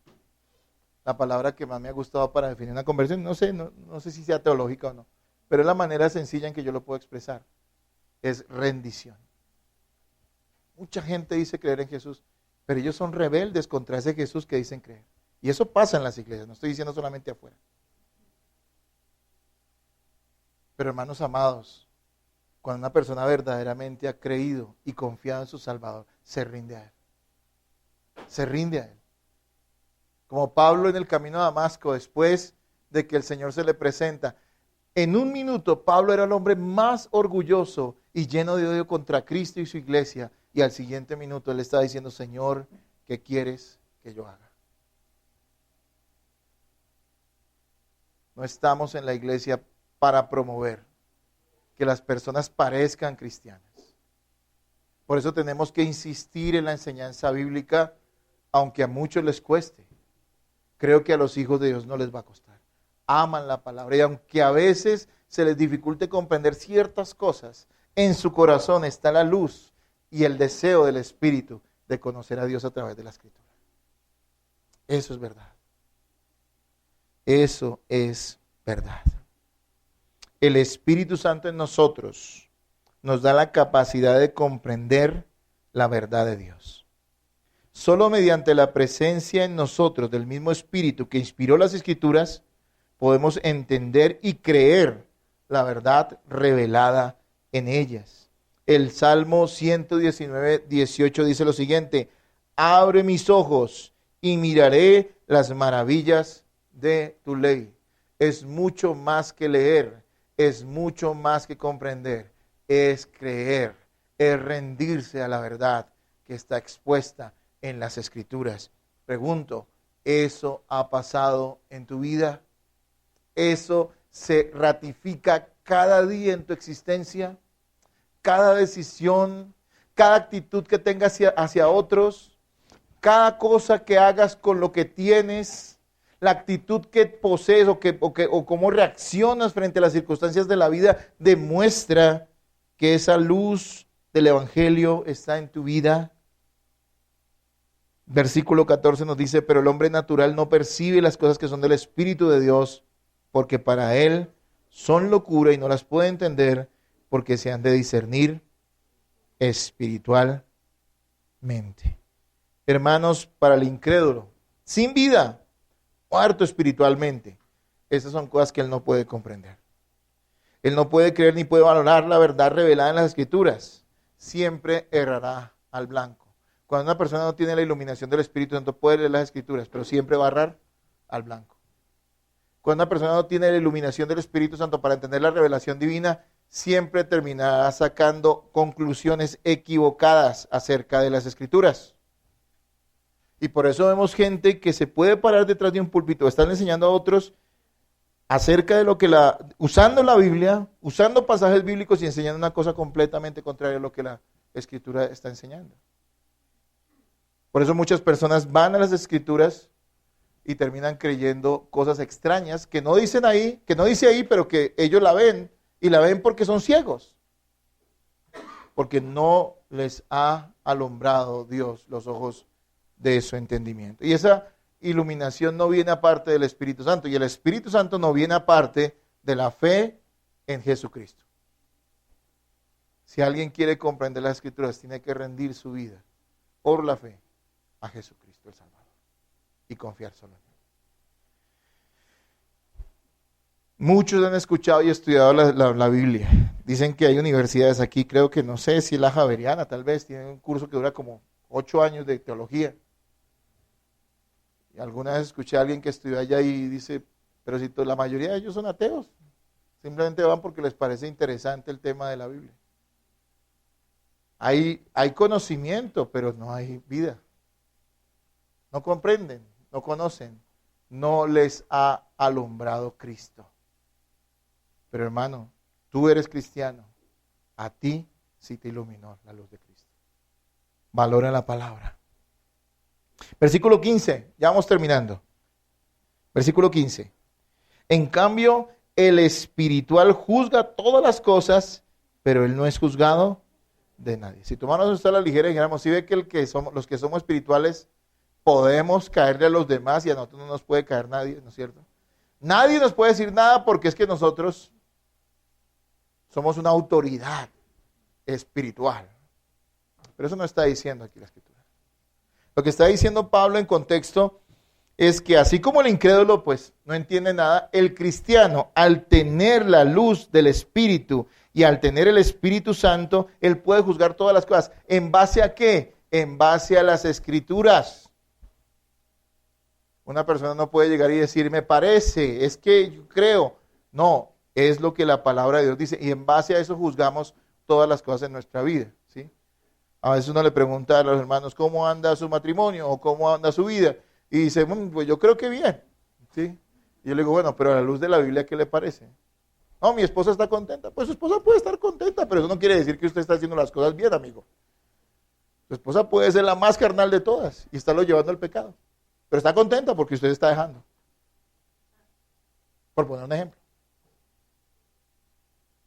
la palabra que más me ha gustado para definir una conversión, no sé si sea teológica o no, pero es la manera sencilla en que yo lo puedo expresar, es rendición. Mucha gente dice creer en Jesús, pero ellos son rebeldes contra ese Jesús que dicen creer. Y eso pasa en las iglesias, no estoy diciendo solamente afuera. Pero hermanos amados, cuando una persona verdaderamente ha creído y confiado en su Salvador, se rinde a Él. Se rinde a Él. Como Pablo en el camino a Damasco, después de que el Señor se le presenta, en un minuto Pablo era el hombre más orgulloso y lleno de odio contra Cristo y su iglesia, y al siguiente minuto él estaba diciendo, Señor, ¿qué quieres que yo haga? No estamos en la iglesia para promover que las personas parezcan cristianas. Por eso tenemos que insistir en la enseñanza bíblica, aunque a muchos les cueste. Creo que a los hijos de Dios no les va a costar. Aman la palabra y aunque a veces se les dificulte comprender ciertas cosas, en su corazón está la luz y el deseo del Espíritu de conocer a Dios a través de la Escritura. Eso es verdad. Eso es verdad. El Espíritu Santo en nosotros nos da la capacidad de comprender la verdad de Dios. Solo mediante la presencia en nosotros del mismo Espíritu que inspiró las Escrituras, podemos entender y creer la verdad revelada en ellas. El Salmo 119, 18 dice lo siguiente: abre mis ojos y miraré las maravillas de tu ley. Es mucho más que leer, es mucho más que comprender, es creer, es rendirse a la verdad que está expuesta en las Escrituras. Pregunto, ¿eso ha pasado en tu vida? ¿Eso se ratifica cada día en tu existencia? Cada decisión, cada actitud que tengas hacia otros, cada cosa que hagas con lo que tienes, la actitud que posees o cómo reaccionas frente a las circunstancias de la vida, demuestra que esa luz del Evangelio está en tu vida. Versículo 14 nos dice, pero el hombre natural no percibe las cosas que son del Espíritu de Dios, porque para él son locura y no las puede entender, porque se han de discernir espiritualmente. Hermanos, para el incrédulo, sin vida, muerto espiritualmente, esas son cosas que él no puede comprender. Él no puede creer ni puede valorar la verdad revelada en las Escrituras. Siempre errará al blanco. Cuando una persona no tiene la iluminación del Espíritu Santo, puede leer las Escrituras, pero siempre va a errar al blanco. Cuando una persona no tiene la iluminación del Espíritu Santo para entender la revelación divina, siempre terminará sacando conclusiones equivocadas acerca de las Escrituras. Y por eso vemos gente que se puede parar detrás de un púlpito, están enseñando a otros acerca de lo que usando la Biblia, usando pasajes bíblicos y enseñando una cosa completamente contraria a lo que la Escritura está enseñando. Por eso muchas personas van a las Escrituras y terminan creyendo cosas extrañas que no dicen ahí, que no dice ahí, pero que ellos la ven, y la ven porque son ciegos. Porque no les ha alumbrado Dios los ojos de su entendimiento. Y esa iluminación no viene aparte del Espíritu Santo, y el Espíritu Santo no viene aparte de la fe en Jesucristo. Si alguien quiere comprender las Escrituras, tiene que rendir su vida por la fe a Jesucristo el Salvador y confiar solo en Él. Muchos han escuchado y estudiado la Biblia. Dicen que hay universidades aquí, creo que no sé si la Javeriana tal vez, tiene un curso que dura como 8 años de teología. Y alguna vez escuché a alguien que estudió allá y dice, pero si la mayoría de ellos son ateos, simplemente van porque les parece interesante el tema de la Biblia. Hay conocimiento, pero no hay vida. No comprenden, no conocen, no les ha alumbrado Cristo. Pero hermano, tú eres cristiano, a ti sí te iluminó la luz de Cristo. Valora la palabra. Versículo 15, ya vamos terminando. Versículo 15. En cambio, el espiritual juzga todas las cosas, pero él no es juzgado de nadie. Si tomáramos esto a la ligera, dijéramos, si ve que los que somos espirituales podemos caerle a los demás y a nosotros no nos puede caer nadie, ¿no es cierto? Nadie nos puede decir nada porque es que nosotros somos una autoridad espiritual. Pero eso no está diciendo aquí la Escritura. Lo que está diciendo Pablo en contexto es que así como el incrédulo pues no entiende nada, el cristiano al tener la luz del Espíritu y al tener el Espíritu Santo, él puede juzgar todas las cosas. ¿En base a qué? En base a las Escrituras. Una persona no puede llegar y decir, me parece, es que yo creo. No, es lo que la palabra de Dios dice y en base a eso juzgamos todas las cosas en nuestra vida, ¿sí? A veces uno le pregunta a los hermanos cómo anda su matrimonio o cómo anda su vida y dice, pues yo creo que bien, ¿sí? Y yo le digo, bueno, pero a la luz de la Biblia, ¿qué le parece? No, mi esposa está contenta. Pues su esposa puede estar contenta, pero eso no quiere decir que usted está haciendo las cosas bien, amigo. Su esposa puede ser la más carnal de todas y estarlo llevando al pecado. Pero está contenta porque usted está dejando. Por poner un ejemplo.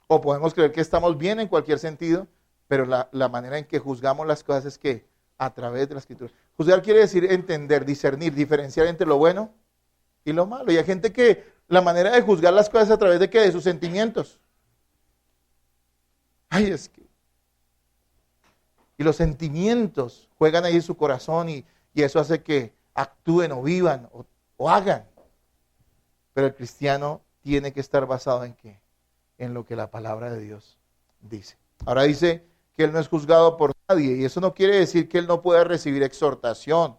O podemos creer que estamos bien en cualquier sentido, pero la manera en que juzgamos las cosas es que a través de la Escritura. Juzgar quiere decir entender, discernir, diferenciar entre lo bueno y lo malo. Y hay gente que la manera de juzgar las cosas a través de ¿qué? De sus sentimientos. Ay, es que... Y los sentimientos juegan ahí en su corazón y eso hace que actúen o vivan o hagan. Pero el cristiano tiene que estar basado en ¿qué? En lo que la palabra de Dios dice. Ahora dice que él no es juzgado por nadie y eso no quiere decir que él no pueda recibir exhortación.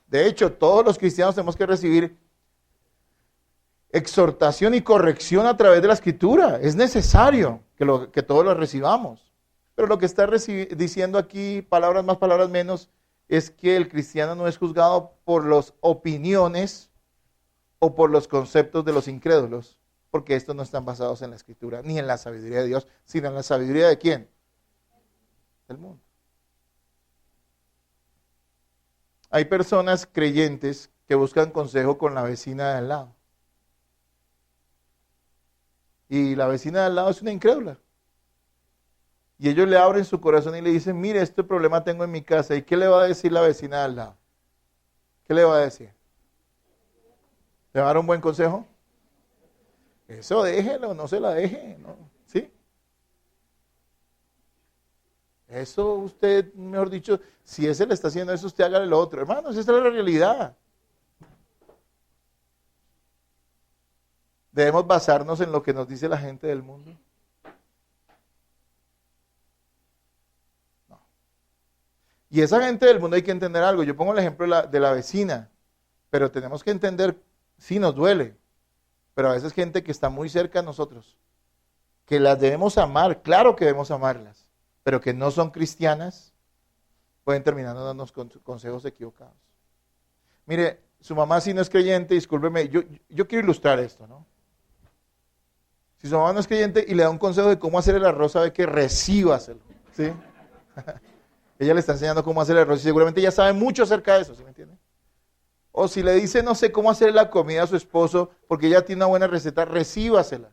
De hecho, todos los cristianos tenemos que recibir exhortación y corrección a través de la Escritura. Es necesario que todos lo recibamos. Pero lo que está diciendo aquí, palabras más, palabras menos, es que el cristiano no es juzgado por las opiniones o por los conceptos de los incrédulos, porque estos no están basados en la Escritura, ni en la sabiduría de Dios, sino en la sabiduría de ¿quién? Del mundo. Hay personas creyentes que buscan consejo con la vecina de al lado. Y la vecina de al lado es una incrédula. Y ellos le abren su corazón y le dicen, mire, este problema tengo en mi casa. ¿Y qué le va a decir la vecina de al lado? ¿Qué le va a decir? ¿Le va a dar un buen consejo? Eso déjelo, no se la deje, ¿no? ¿Sí? Eso usted, mejor dicho, si ese le está haciendo eso, usted hágale lo otro. Hermanos, esa es la realidad. Debemos basarnos en lo que nos dice la gente del mundo. No. Y esa gente del mundo hay que entender algo. Yo pongo el ejemplo de la vecina, pero tenemos que entender, sí nos duele, pero a veces gente que está muy cerca de nosotros, que las debemos amar, claro que debemos amarlas, pero que no son cristianas, pueden terminar dándonos consejos equivocados. Mire, su mamá si no es creyente, discúlpeme, yo quiero ilustrar esto, ¿no? Si su mamá no es creyente y le da un consejo de cómo hacer el arroz, sabe que recíbaselo, ¿sí? Ella le está enseñando cómo hacer el arroz y seguramente ella sabe mucho acerca de eso, ¿sí me entiende? O si le dice, no sé cómo hacer la comida a su esposo porque ella tiene una buena receta, recíbasela.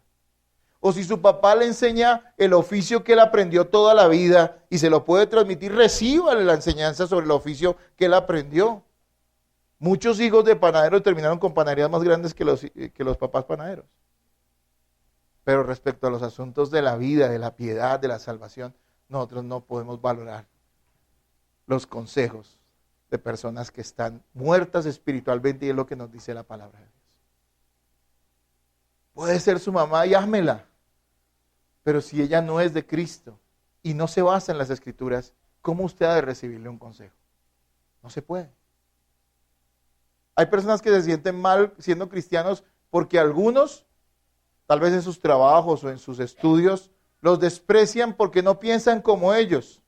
O si su papá le enseña el oficio que él aprendió toda la vida y se lo puede transmitir, recíbale la enseñanza sobre el oficio que él aprendió. Muchos hijos de panaderos terminaron con panaderías más grandes que los papás panaderos. Pero respecto a los asuntos de la vida, de la piedad, de la salvación, nosotros no podemos valorar los consejos de personas que están muertas espiritualmente, y es lo que nos dice la palabra de Dios. Puede ser su mamá y házmela, pero si ella no es de Cristo y no se basa en las Escrituras, ¿cómo usted ha de recibirle un consejo? No se puede. Hay personas que se sienten mal siendo cristianos porque algunos, tal vez en sus trabajos o en sus estudios, los desprecian porque no piensan como ellos.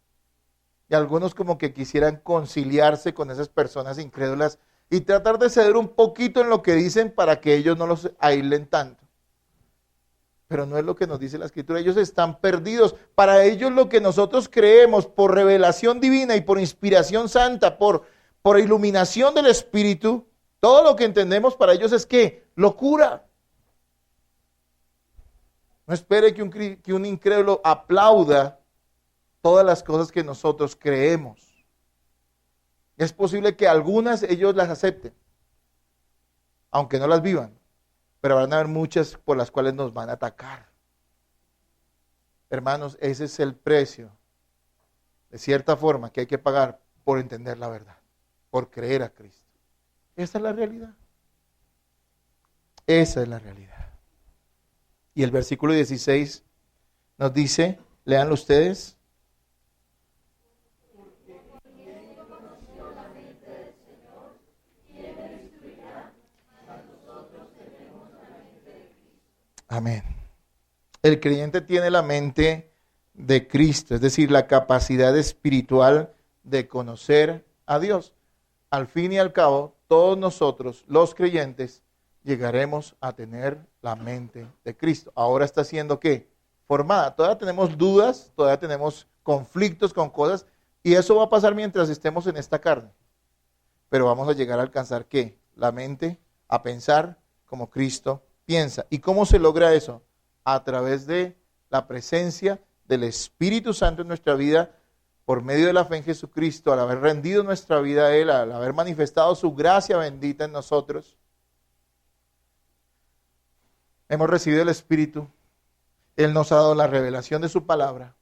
Y algunos como que quisieran conciliarse con esas personas incrédulas y tratar de ceder un poquito en lo que dicen para que ellos no los aíslen tanto. Pero no es lo que nos dice la Escritura. Ellos están perdidos. Para ellos lo que nosotros creemos por revelación divina y por inspiración santa, por iluminación del Espíritu, todo lo que entendemos para ellos es que locura. No espere que un incrédulo aplauda todas las cosas que nosotros creemos. Es posible que algunas ellos las acepten, aunque no las vivan, pero van a haber muchas por las cuales nos van a atacar. Hermanos, ese es el precio, de cierta forma, que hay que pagar por entender la verdad, por creer a Cristo. Esa es la realidad. Esa es la realidad. Y el versículo 16 nos dice, léanlo ustedes. Amén. El creyente tiene la mente de Cristo, es decir, la capacidad espiritual de conocer a Dios. Al fin y al cabo, todos nosotros, los creyentes, llegaremos a tener la mente de Cristo. Ahora está siendo ¿qué? Formada. Todavía tenemos dudas, todavía tenemos conflictos con cosas, y eso va a pasar mientras estemos en esta carne. Pero vamos a llegar a alcanzar ¿qué? La mente, a pensar como Cristo piensa. ¿Y cómo se logra eso? A través de la presencia del Espíritu Santo en nuestra vida, por medio de la fe en Jesucristo, al haber rendido nuestra vida a Él, al haber manifestado su gracia bendita en nosotros. Hemos recibido el Espíritu. Él nos ha dado la revelación de su palabra.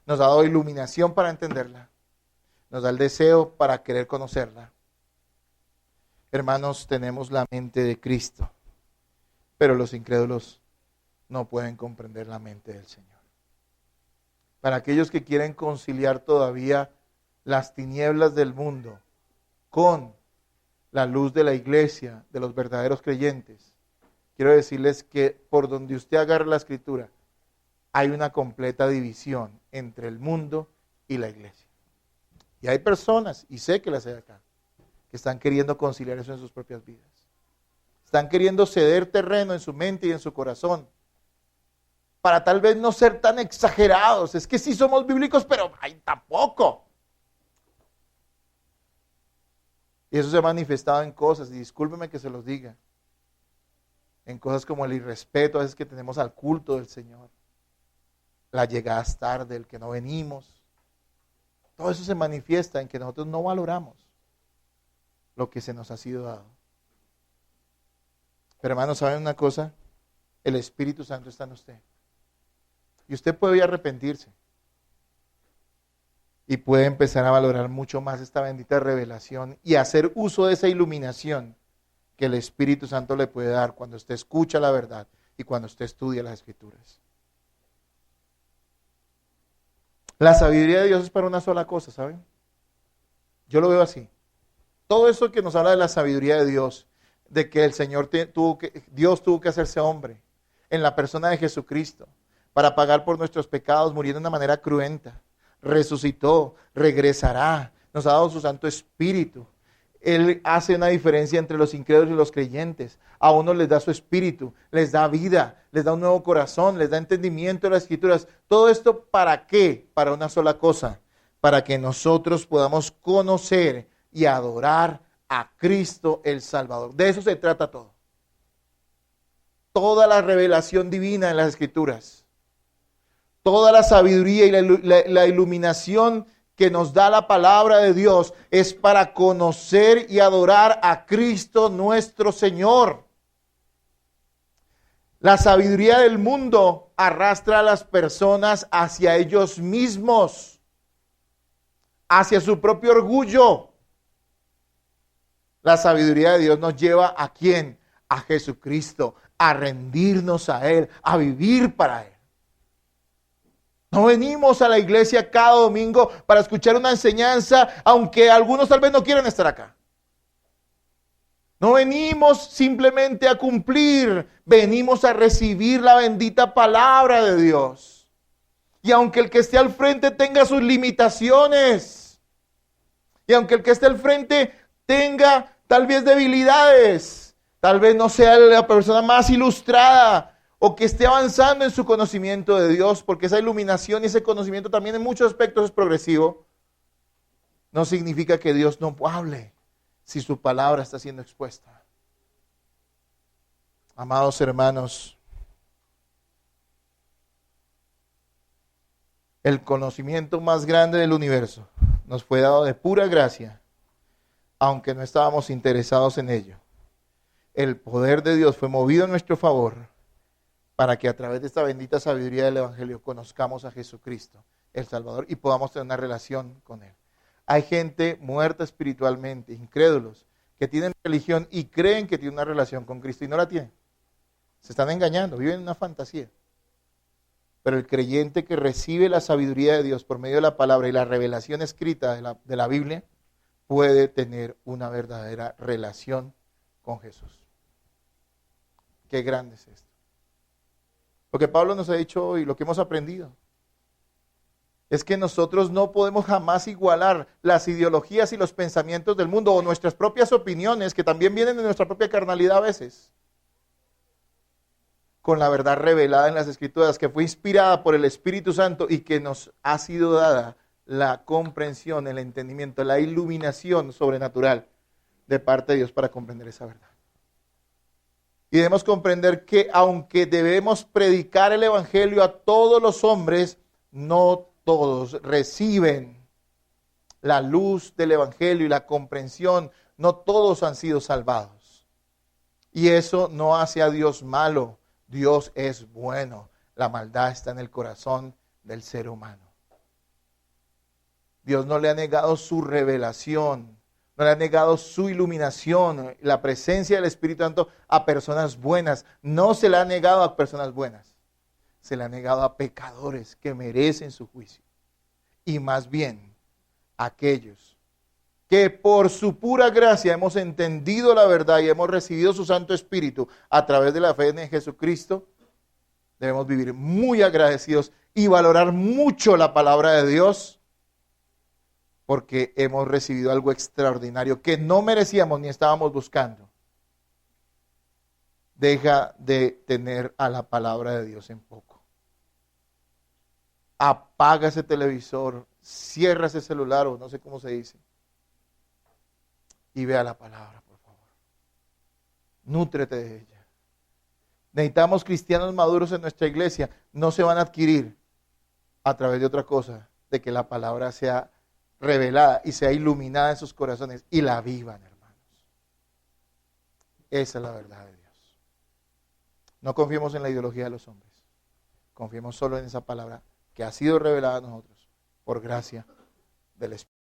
Nos ha dado iluminación para entenderla. Nos da el deseo para querer conocerla. Hermanos, tenemos la mente de Cristo, pero los incrédulos no pueden comprender la mente del Señor. Para aquellos que quieren conciliar todavía las tinieblas del mundo con la luz de la iglesia, de los verdaderos creyentes, quiero decirles que por donde usted agarre la Escritura, hay una completa división entre el mundo y la iglesia. Y hay personas, y sé que las hay acá, que están queriendo conciliar eso en sus propias vidas. Están queriendo ceder terreno en su mente y en su corazón, para tal vez no ser tan exagerados. Es que sí somos bíblicos, pero ay, tampoco. Y eso se ha manifestado en cosas, y discúlpeme que se los diga, en cosas como el irrespeto a veces que tenemos al culto del Señor, las llegadas tarde, el que no venimos. Todo eso se manifiesta en que nosotros no valoramos lo que se nos ha sido dado. Pero hermanos, ¿saben una cosa? El Espíritu Santo está en usted. Y usted puede arrepentirse. Y puede empezar a valorar mucho más esta bendita revelación y hacer uso de esa iluminación que el Espíritu Santo le puede dar cuando usted escucha la verdad y cuando usted estudia las Escrituras. La sabiduría de Dios es para una sola cosa, ¿saben? Yo lo veo así. Todo eso que nos habla de la sabiduría de Dios, de que el Señor Dios tuvo que hacerse hombre en la persona de Jesucristo para pagar por nuestros pecados, muriendo de una manera cruenta, resucitó, regresará, nos ha dado su Santo Espíritu. Él hace una diferencia entre los incrédulos y los creyentes. A uno les da su espíritu, les da vida, les da un nuevo corazón, les da entendimiento de las Escrituras. Todo esto, ¿para qué? Para una sola cosa, para que nosotros podamos conocer y adorar a Cristo el Salvador. De eso se trata todo. toda la revelación divina en las Escrituras. Toda la sabiduría y la iluminación que nos da la palabra de Dios es para conocer y adorar a Cristo nuestro Señor. La sabiduría del mundo arrastra a las personas hacia ellos mismos, hacia su propio orgullo. La sabiduría de Dios nos lleva ¿a quién? A Jesucristo, a rendirnos a Él, a vivir para Él. No venimos a la iglesia cada domingo para escuchar una enseñanza, aunque algunos tal vez no quieran estar acá. No venimos simplemente a cumplir, venimos a recibir la bendita palabra de Dios. Y aunque el que esté al frente tenga sus limitaciones, y aunque el que esté al frente tenga tal vez debilidades, tal vez no sea la persona más ilustrada, o que esté avanzando en su conocimiento de Dios, porque esa iluminación y ese conocimiento también en muchos aspectos es progresivo, no significa que Dios no hable si su palabra está siendo expuesta. Amados hermanos, el conocimiento más grande del universo nos fue dado de pura gracia, aunque no estábamos interesados en ello. El poder de Dios fue movido en nuestro favor, para que a través de esta bendita sabiduría del Evangelio conozcamos a Jesucristo, el Salvador, y podamos tener una relación con Él. Hay gente muerta espiritualmente, incrédulos, que tienen religión y creen que tienen una relación con Cristo y no la tienen. Se están engañando, viven en una fantasía. Pero el creyente que recibe la sabiduría de Dios por medio de la palabra y la revelación escrita de la Biblia, puede tener una verdadera relación con Jesús. Qué grande es esto. Lo que Pablo nos ha dicho hoy, lo que hemos aprendido, es que nosotros no podemos jamás igualar las ideologías y los pensamientos del mundo o nuestras propias opiniones, que también vienen de nuestra propia carnalidad a veces, con la verdad revelada en las Escrituras, que fue inspirada por el Espíritu Santo y que nos ha sido dada la comprensión, el entendimiento, la iluminación sobrenatural de parte de Dios para comprender esa verdad. Y debemos comprender que aunque debemos predicar el Evangelio a todos los hombres, no todos reciben la luz del Evangelio y la comprensión. No todos han sido salvados. Y eso no hace a Dios malo. Dios es bueno. La maldad está en el corazón del ser humano. Dios no le ha negado su revelación. No le ha negado su iluminación, la presencia del Espíritu Santo a personas buenas. No se le ha negado a personas buenas. Se le ha negado a pecadores que merecen su juicio. Y más bien, a aquellos que por su pura gracia hemos entendido la verdad y hemos recibido su Santo Espíritu a través de la fe en Jesucristo, debemos vivir muy agradecidos y valorar mucho la palabra de Dios, porque hemos recibido algo extraordinario que no merecíamos ni estábamos buscando. Deja de tener a la palabra de Dios en poco. Apaga ese televisor, cierra ese celular o no sé cómo se dice. Y vea la palabra, por favor. Nútrete de ella. Necesitamos cristianos maduros en nuestra iglesia. No se van a adquirir a través de otra cosa, de que la palabra sea revelada y sea iluminada en sus corazones y la vivan, hermanos. Esa es la verdad de Dios. No confiemos en la ideología de los hombres. Confiemos solo en esa palabra que ha sido revelada a nosotros por gracia del Espíritu.